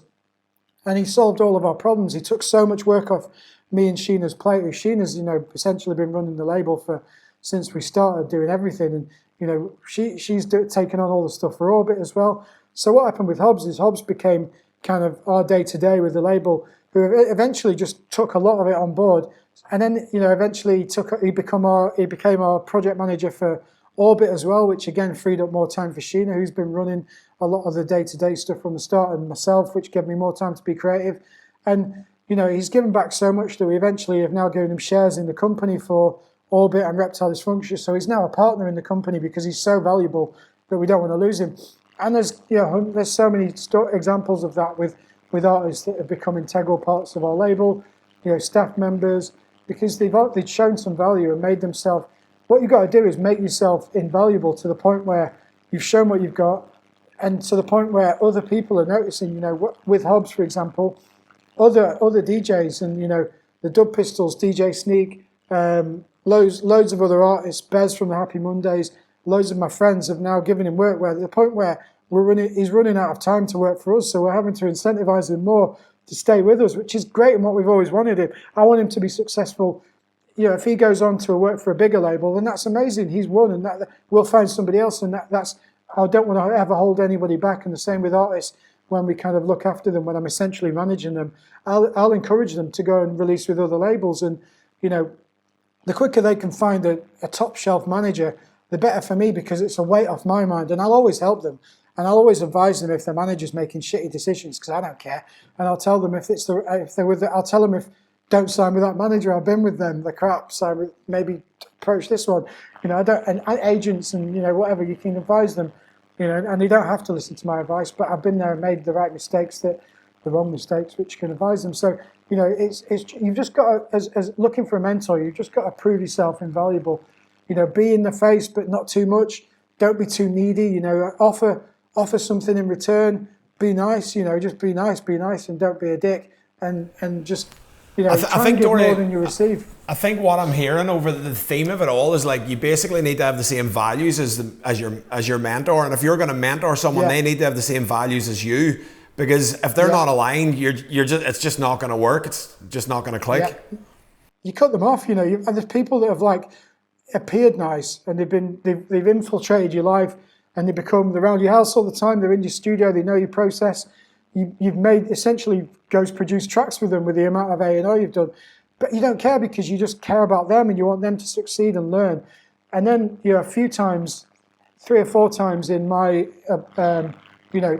And he solved all of our problems. He took so much work off me and Sheena's plate. Sheena's, you know, essentially been running the label since we started doing everything. And, you know, she's taken on all the stuff for Orbit as well. So what happened with Hobbs is Hobbs became kind of our day-to-day with the label, who eventually just took a lot of it on board. And then, you know, eventually he became our project manager for Orbit as well, which again freed up more time for Sheena, who's been running a lot of the day-to-day stuff from the start, and myself, which gave me more time to be creative. And, you know, he's given back so much that we eventually have now given him shares in the company for Orbit and Reptile Dysfunction. So he's now a partner in the company because he's so valuable that we don't want to lose him. And there's so many examples of that with artists that have become integral parts of our label, you know, staff members, because they've shown some value and made themselves. What you've got to do is make yourself invaluable to the point where you've shown what you've got, and to the point where other people are noticing. You know, with Hobbs, for example, other DJs, and, you know, the Dub Pistols, DJ Sneak, loads of other artists, Bez from the Happy Mondays, loads of my friends have now given him work. Where at the point where he's running out of time to work for us, so we're having to incentivize him more to stay with us, which is great and what we've always wanted him. I want him to be successful. You know, if he goes on to work for a bigger label, then that's amazing. He's won, and that we'll find somebody else. And that's I don't want to ever hold anybody back. And the same with artists, when we kind of look after them, when I'm essentially managing them, I'll encourage them to go and release with other labels. And, you know, the quicker they can find a top shelf manager, the better for me, because it's a weight off my mind. And I'll always help them. And I'll always advise them if their manager's making shitty decisions, because I don't care. And I'll tell them I'll tell them if don't sign with that manager. I've been with them. The crap. So maybe approach this one. You know, and agents and, you know, whatever, you can advise them. You know, and they don't have to listen to my advice. But I've been there and made the right mistakes, the wrong mistakes, which can advise them. So, you know, it's you've just got to, as looking for a mentor, you've just got to prove yourself invaluable. You know, be in the face, but not too much. Don't be too needy. You know, offer something in return. Be nice. You know, just be nice, and don't be a dick. And just, you know, try and give more than you receive. I think what I'm hearing over the theme of it all is like you basically need to have the same values as your mentor, and if you're going to mentor someone, they need to have the same values as you, because if they're not aligned, it's just not going to work. It's just not going to click. Yeah. You cut them off, and there's people that have like appeared nice and they've infiltrated your life and they're around your house all the time. They're in your studio. They know your process. You've made essentially produce tracks with them with the amount of A&O you've done. But you don't care because you just care about them and you want them to succeed and learn. And then, a few times, 3 or 4 times in my,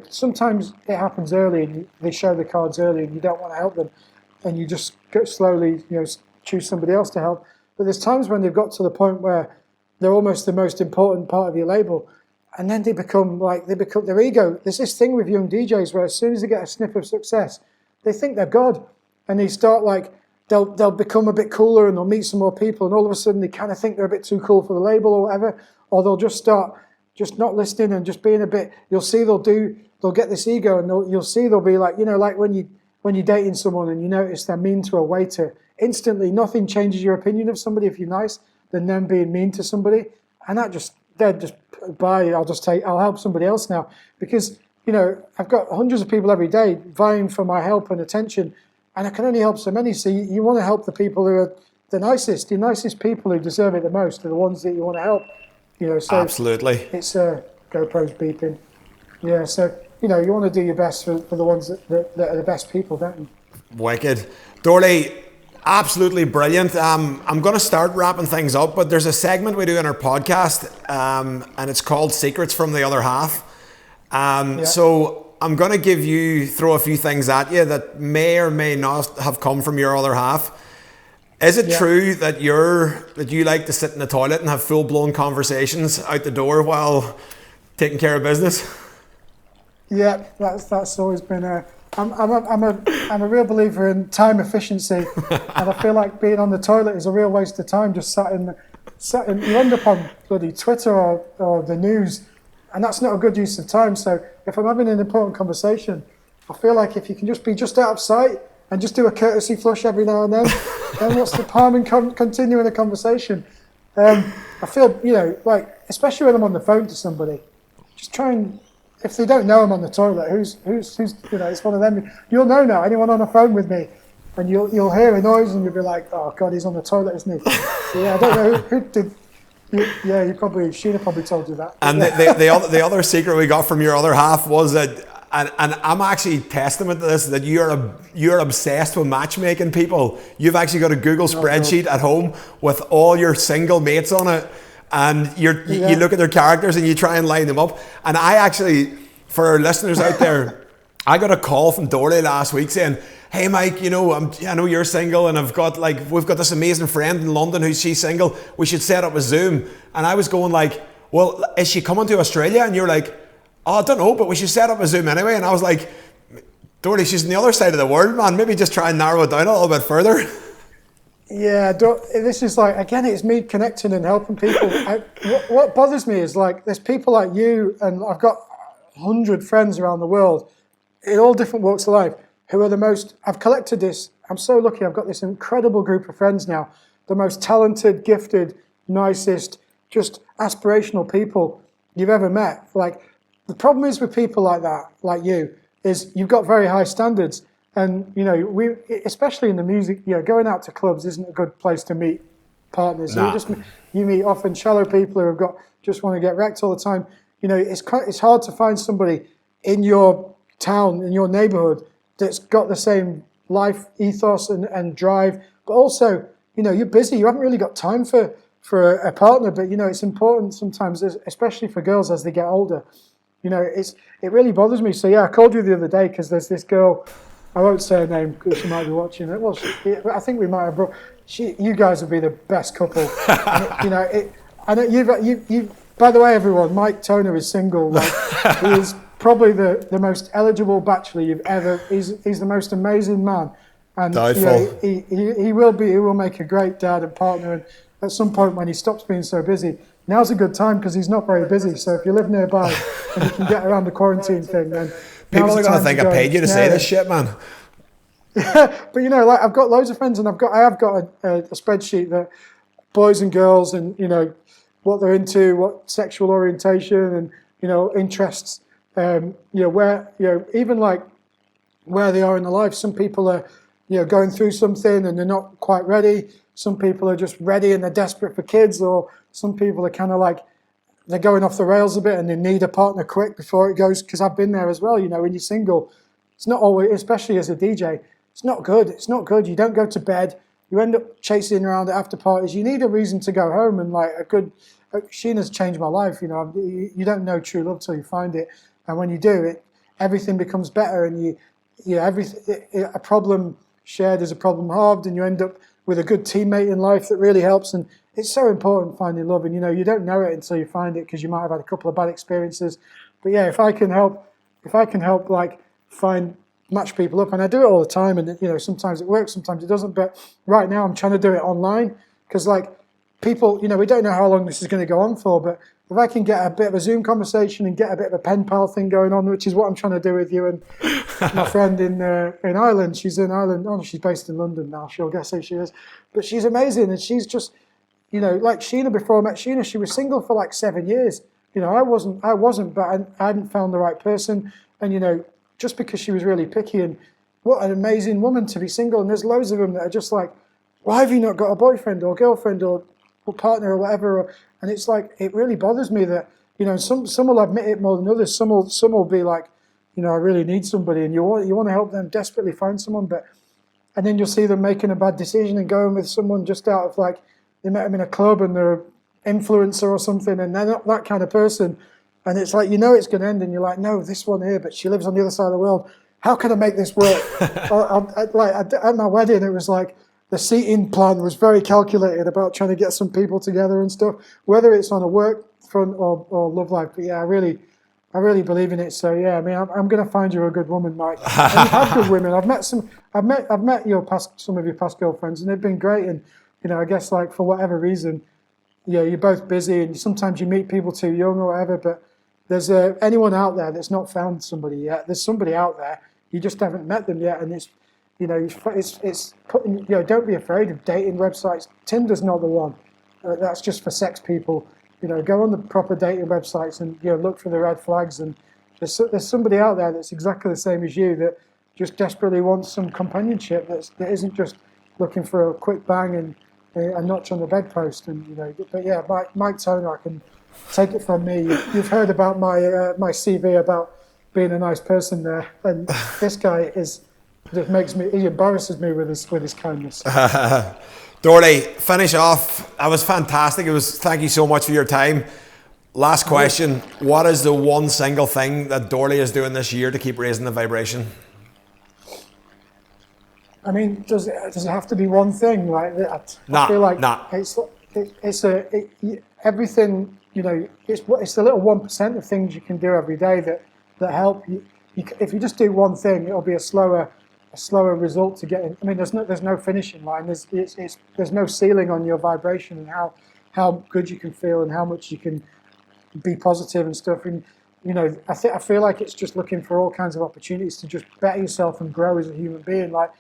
sometimes it happens early and they show the cards early and you don't want to help them. And you just go slowly, choose somebody else to help. But there's times when they've got to the point where they're almost the most important part of your label. And then they become their ego. There's this thing with young DJs where as soon as they get a sniff of success, they think they're God. And they start they'll become a bit cooler and they'll meet some more people, and all of a sudden they kind of think they're a bit too cool for the label or whatever, or they'll just start just not listening and just being a bit. You'll see they'll get this ego, and you'll see they'll be like like when you're dating someone and you notice they're mean to a waiter. Instantly, nothing changes your opinion of somebody if you're nice than them being mean to somebody, and they're just bye. I'll help somebody else now because I've got hundreds of people every day vying for my help and attention. And I can only help so many. So you want to help the people who are the nicest people who deserve it the most are the ones that you want to help. So absolutely. It's GoPro's beeping. Yeah, so you want to do your best for the ones that are the best people, don't you? Wicked. Dorley, absolutely brilliant. I'm going to start wrapping things up, but there's a segment we do in our podcast, and it's called Secrets from the Other Half. So I'm going to throw a few things at you that may or may not have come from your other half. Is it true that you like to sit in the toilet and have full-blown conversations out the door while taking care of business? Yeah, that's always been I'm a real believer in time efficiency, and I feel like being on the toilet is a real waste of time. Just sat in you end up on bloody Twitter or the news. And that's not a good use of time. So if I'm having an important conversation, I feel like if you can just be just out of sight and just do a courtesy flush every now and then what's the harm in continuing a conversation? I feel, especially when I'm on the phone to somebody, just try and, if they don't know I'm on the toilet, who's it's one of them. You'll know now, anyone on the phone with me, and you'll hear a noise and you'll be like, oh God, he's on the toilet, isn't he? So, I don't know who did. Sheena probably told you that. And the other secret we got from your other half was that, and I'm actually testament to this, that you're obsessed with matchmaking people. You've actually got a Google spreadsheet at home with all your single mates on it, and you look at their characters and you try and line them up. And I actually, for our listeners out there, I got a call from Dorley last week saying, hey Mike, I know you're single, and we've got this amazing friend in London she's single. We should set up a Zoom. And I was going like, well, is she coming to Australia? And you're like, oh, I don't know, but we should set up a Zoom anyway. And I was like, Dorley, she's on the other side of the world, man. Maybe just try and narrow it down a little bit further. Yeah, this is again, it's me connecting and helping people. What bothers me is there's people like you, and I've got 100 friends around the world in all different walks of life, who are the most, I've collected this, I'm so lucky, I've got this incredible group of friends now, the most talented, gifted, nicest, just aspirational people you've ever met. The problem is with people like that, like you, is you've got very high standards. And, we, especially in the music, going out to clubs isn't a good place to meet partners. Nah. You meet often shallow people who just want to get wrecked all the time. It's hard to find somebody in your town, in your neighborhood, that's got the same life ethos and drive, but also, you're busy. You haven't really got time for a partner, but, it's important sometimes, especially for girls as they get older. It really bothers me. So, I called you the other day because there's this girl, I won't say her name because she might be watching it. Well, I think we might have you guys would be the best couple. And I know you. By the way, everyone, Mike Toner is single. He is probably the most eligible bachelor you've ever. He's the most amazing man, and he will make a great dad and partner. And at some point, when he stops being so busy, now's a good time because he's not very busy. So if you live nearby and you can get around the quarantine thing, then people are going to think I paid you to say this shit, man. But you know, like I've got loads of friends, and I have got a spreadsheet that boys and girls, and you know, what they're into, what sexual orientation, and you know, interests. You know, where you know, even like where they are in their life. Some people are, you know, going through something and they're not quite ready. Some people are just ready and they're desperate for kids, or some people are kind of like they're going off the rails a bit and they need a partner quick before it goes. Because I've been there as well. You know, when you're single, it's not always, especially as a DJ, it's not good. It's not good. You don't go to bed. You end up chasing around at after parties. You need a reason to go home, and like a good. Sheena's changed my life. You know, you don't know true love till you find it, and when you do it, everything becomes better, and a problem shared is a problem halved, and you end up with a good teammate in life that really helps. And it's so important finding love, and you know, you don't know it until you find it, because you might have had a couple of bad experiences. But yeah, if I can help like match people up, and I do it all the time, and you know, sometimes it works, sometimes it doesn't. But right now I'm trying to do it online, because like people, you know, we don't know how long this is going to go on for, but if I can get a bit of a Zoom conversation and get a bit of a pen pal thing going on, which is what I'm trying to do with you and my friend in Ireland. She's in Ireland. Oh, she's based in London now. She'll guess who she is, but she's amazing, and she's just, you know, like Sheena. Before I met Sheena, she was single for like 7 years. You know, I wasn't, but I hadn't found the right person, and you know, just because she was really picky. And what an amazing woman to be single. And there's loads of them that are just like, why have you not got a boyfriend or girlfriend or partner or whatever? And it's like, it really bothers me that, you know, some will admit it more than others. Some will be like, you know, I really need somebody, and you want to help them desperately find someone, and then you'll see them making a bad decision and going with someone just out of like, they met them in a club and they're an influencer or something, and they're not that kind of person. And it's like, you know, it's going to end, and you're like, no, this one here, but she lives on the other side of the world. How can I make this work? At my wedding, it was like the seating plan was very calculated about trying to get some people together and stuff, whether it's on a work front or love life. But yeah, I really believe in it. So yeah, I mean, I'm going to find you a good woman, Mike. And you have good women. I've met some of your past girlfriends, and they've been great. And you know, I guess like for whatever reason, yeah, you're both busy, and sometimes you meet people too young or whatever. But there's anyone out there that's not found somebody yet. There's somebody out there. You just haven't met them yet, and it's, you know, it's putting, you know, don't be afraid of dating websites. Tinder's not the one. That's just for sex people. You know, go on the proper dating websites and, you know, look for the red flags. And there's somebody out there that's exactly the same as you, that just desperately wants some companionship, that isn't just looking for a quick bang and a notch on the bedpost. And you know, but yeah, Mike Toner, I can take it from me. You've heard about my CV about being a nice person there, and this guy he embarrasses me with his kindness. Dorley, finish off. That was fantastic. Thank you so much for your time. Last question: what is the one single thing that Dorley is doing this year to keep raising the vibration? I mean, does it have to be one thing? Like I feel like everything. You know, it's the little 1% of things you can do every day that help you. If you just do one thing, it'll be a slower result to get in. I mean, there's no finishing line. There's no ceiling on your vibration and how good you can feel and how much you can be positive and stuff. And you know, I feel like it's just looking for all kinds of opportunities to just better yourself and grow as a human being. Like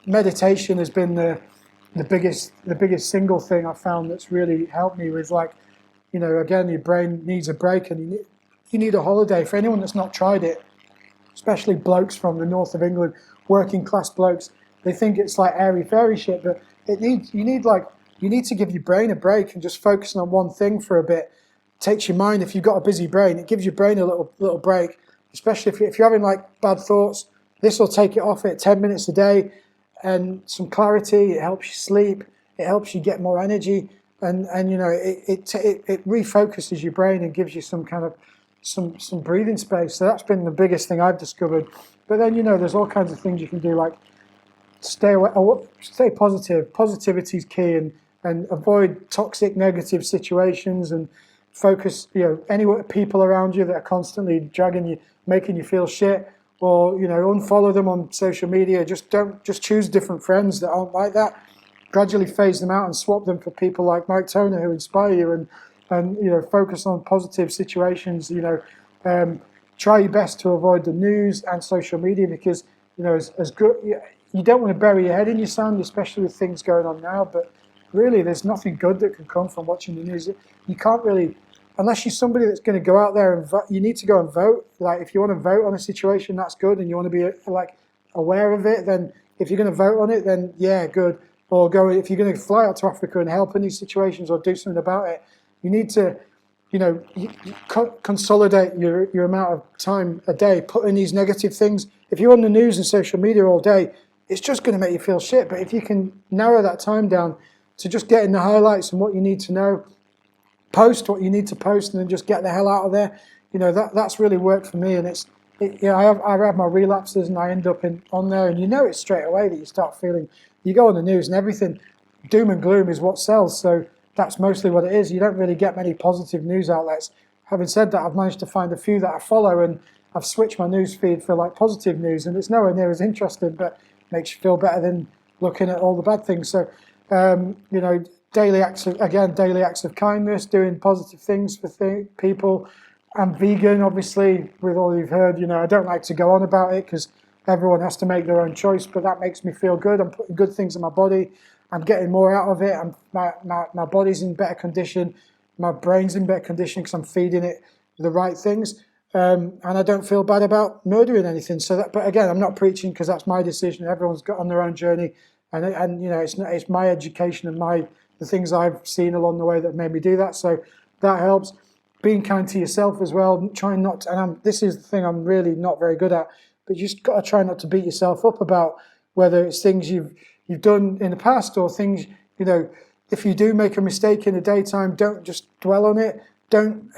meditation has been the biggest single thing I've found that's really helped me with, like, you know, again, your brain needs a break, and you need a holiday. For anyone that's not tried it, especially blokes from the north of England, working class blokes, they think it's like airy fairy shit, but you need to give your brain a break, and just focusing on one thing for a bit takes your mind. If you've got a busy brain, it gives your brain a little break, especially if you're having like bad thoughts. This will take it off it 10 minutes a day, and some clarity. It helps you sleep. It helps you get more energy, and you know, it refocuses your brain and gives you some kind of some breathing space. So that's been the biggest thing I've discovered. But then, you know, there's all kinds of things you can do, like stay positive. Positivity is key, and avoid toxic, negative situations, and focus. You know, any people around you that are constantly dragging you, making you feel shit, or you know, unfollow them on social media. Just choose different friends that aren't like that. Gradually phase them out and swap them for people like Mike Toner who inspire you, and you know, focus on positive situations. You know, try your best to avoid the news and social media, because you know, as good, you don't want to bury your head in your sand, especially with things going on now. But really, there's nothing good that can come from watching the news. You can't really, unless you're somebody that's going to go out there and vote. You need to go and vote. Like if you want to vote on a situation, that's good, and you want to be like aware of it. Then if you're going to vote on it, then yeah, good. Or go if you're going to fly out to Africa and help in these situations or do something about it. You need to, consolidate your amount of time a day, put in these negative things. If you're on the news and social media all day, it's just going to make you feel shit. But if you can narrow that time down to just getting the highlights and what you need to know, post what you need to post, and then just get the hell out of there. That's really worked for me. And I have my relapses, and I end up on there, and it straight away that you start feeling. You go on the news and everything, doom and gloom is what sells. So that's mostly what it is. You don't really get many positive news outlets. Having said that, I've managed to find a few that I follow, and I've switched my news feed for like positive news, and it's nowhere near as interesting, but makes you feel better than looking at all the bad things. So, daily acts of kindness, doing positive things for people. I'm vegan, obviously, with all you've heard. I don't like to go on about it because everyone has to make their own choice, but that makes me feel good. I'm putting good things in my body. I'm getting more out of it. My body's in better condition. My brain's in better condition because I'm feeding it the right things. And I don't feel bad about murdering anything. But again, I'm not preaching because that's my decision. Everyone's got on their own journey, and it's my education and the things I've seen along the way that made me do that. So that helps. Being kind to yourself as well. Trying not to, and this is the thing I'm really not very good at. But you just got to try not to beat yourself up about whether it's things you've done in the past or things, if you do make a mistake in the daytime, don't just dwell on it. Don't,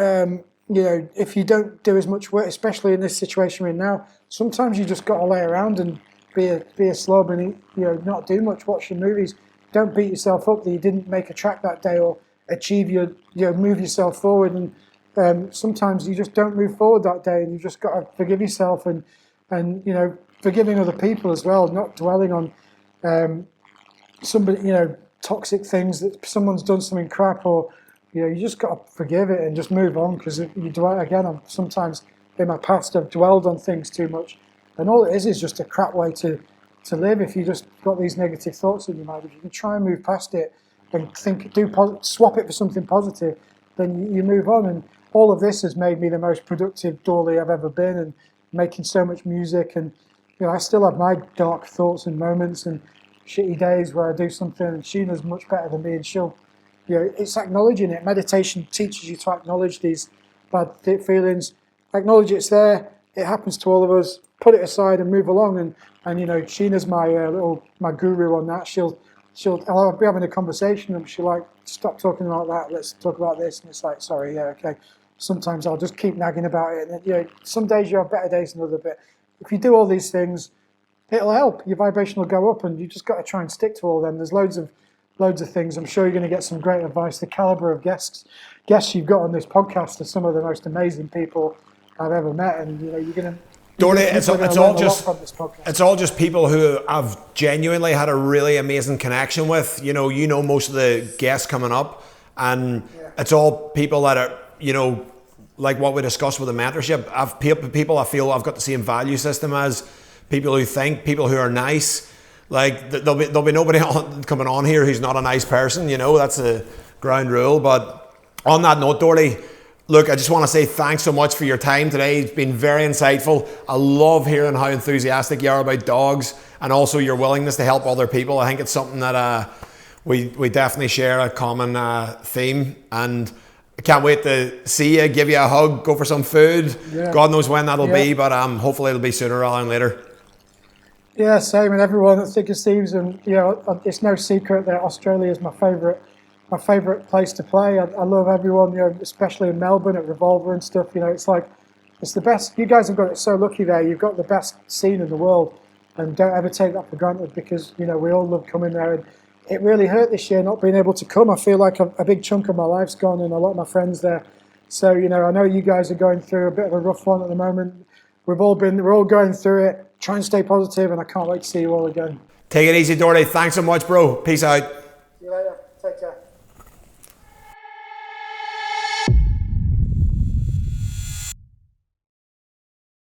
if you don't do as much work, especially in this situation we're in now, sometimes you just got to lay around and be a slob and, not do much, watch your movies. Don't beat yourself up that you didn't make a track that day or achieve move yourself forward. And sometimes you just don't move forward that day, and you just got to forgive yourself and forgiving other people as well, not dwelling on somebody, toxic things that someone's done something crap, or you just got to forgive it and just move on. Because if you dwell again, sometimes in my past I've dwelled on things too much, and all it is just a crap way to live. If you just got these negative thoughts in your mind, if you can try and move past it and swap it for something positive, then you move on. And all of this has made me the most productive Dawley I've ever been, and making so much music. And I still have my dark thoughts and moments and shitty days where I do something, and Sheena's much better than me, and she'll, it's acknowledging it. Meditation teaches you to acknowledge these bad feelings, acknowledge it's there, it happens to all of us, put it aside and move along. And Sheena's my guru on that. I'll be having a conversation and she'll like, stop talking about that, let's talk about this. And it's like, sorry, yeah, okay. Sometimes I'll just keep nagging about it. And some days you have better days than others, but if you do all these things, it'll help. Your vibration will go up, and you just got to try and stick to all of them. There's loads of things. I'm sure you're going to get some great advice. The caliber of guests you've got on this podcast are some of the most amazing people I've ever met, and you're going to. Dawley, it's all just people who I've genuinely had a really amazing connection with. Most of the guests coming up, and it's all people that are, like what we discussed with the mentorship. I've people I feel I've got the same value system as, people who think, people who are nice. Like there'll be nobody coming on here who's not a nice person. That's a ground rule. But on that note, Dawley, look, I just want to say thanks so much for your time today. It's been very insightful. I love hearing how enthusiastic you are about dogs, and also your willingness to help other people. I think it's something that we definitely share a common theme, and I can't wait to see you, give you a hug, go for some food. Yeah. God knows when that'll be, but hopefully it'll be sooner rather than later. Yeah, same. And everyone at Thieves, and it's no secret that Australia is my favourite place to play. I love everyone, especially in Melbourne at Revolver and stuff. It's the best. You guys have got it so lucky there. You've got the best scene in the world, and don't ever take that for granted, because we all love coming there. And it really hurt this year not being able to come. I feel like a big chunk of my life's gone, and a lot of my friends there. So I know you guys are going through a bit of a rough one at the moment. We're all going through it. Try and stay positive, and I can't wait to see you all again. Take it easy, Dawley. Thanks so much, bro. Peace out. See you later. Take care.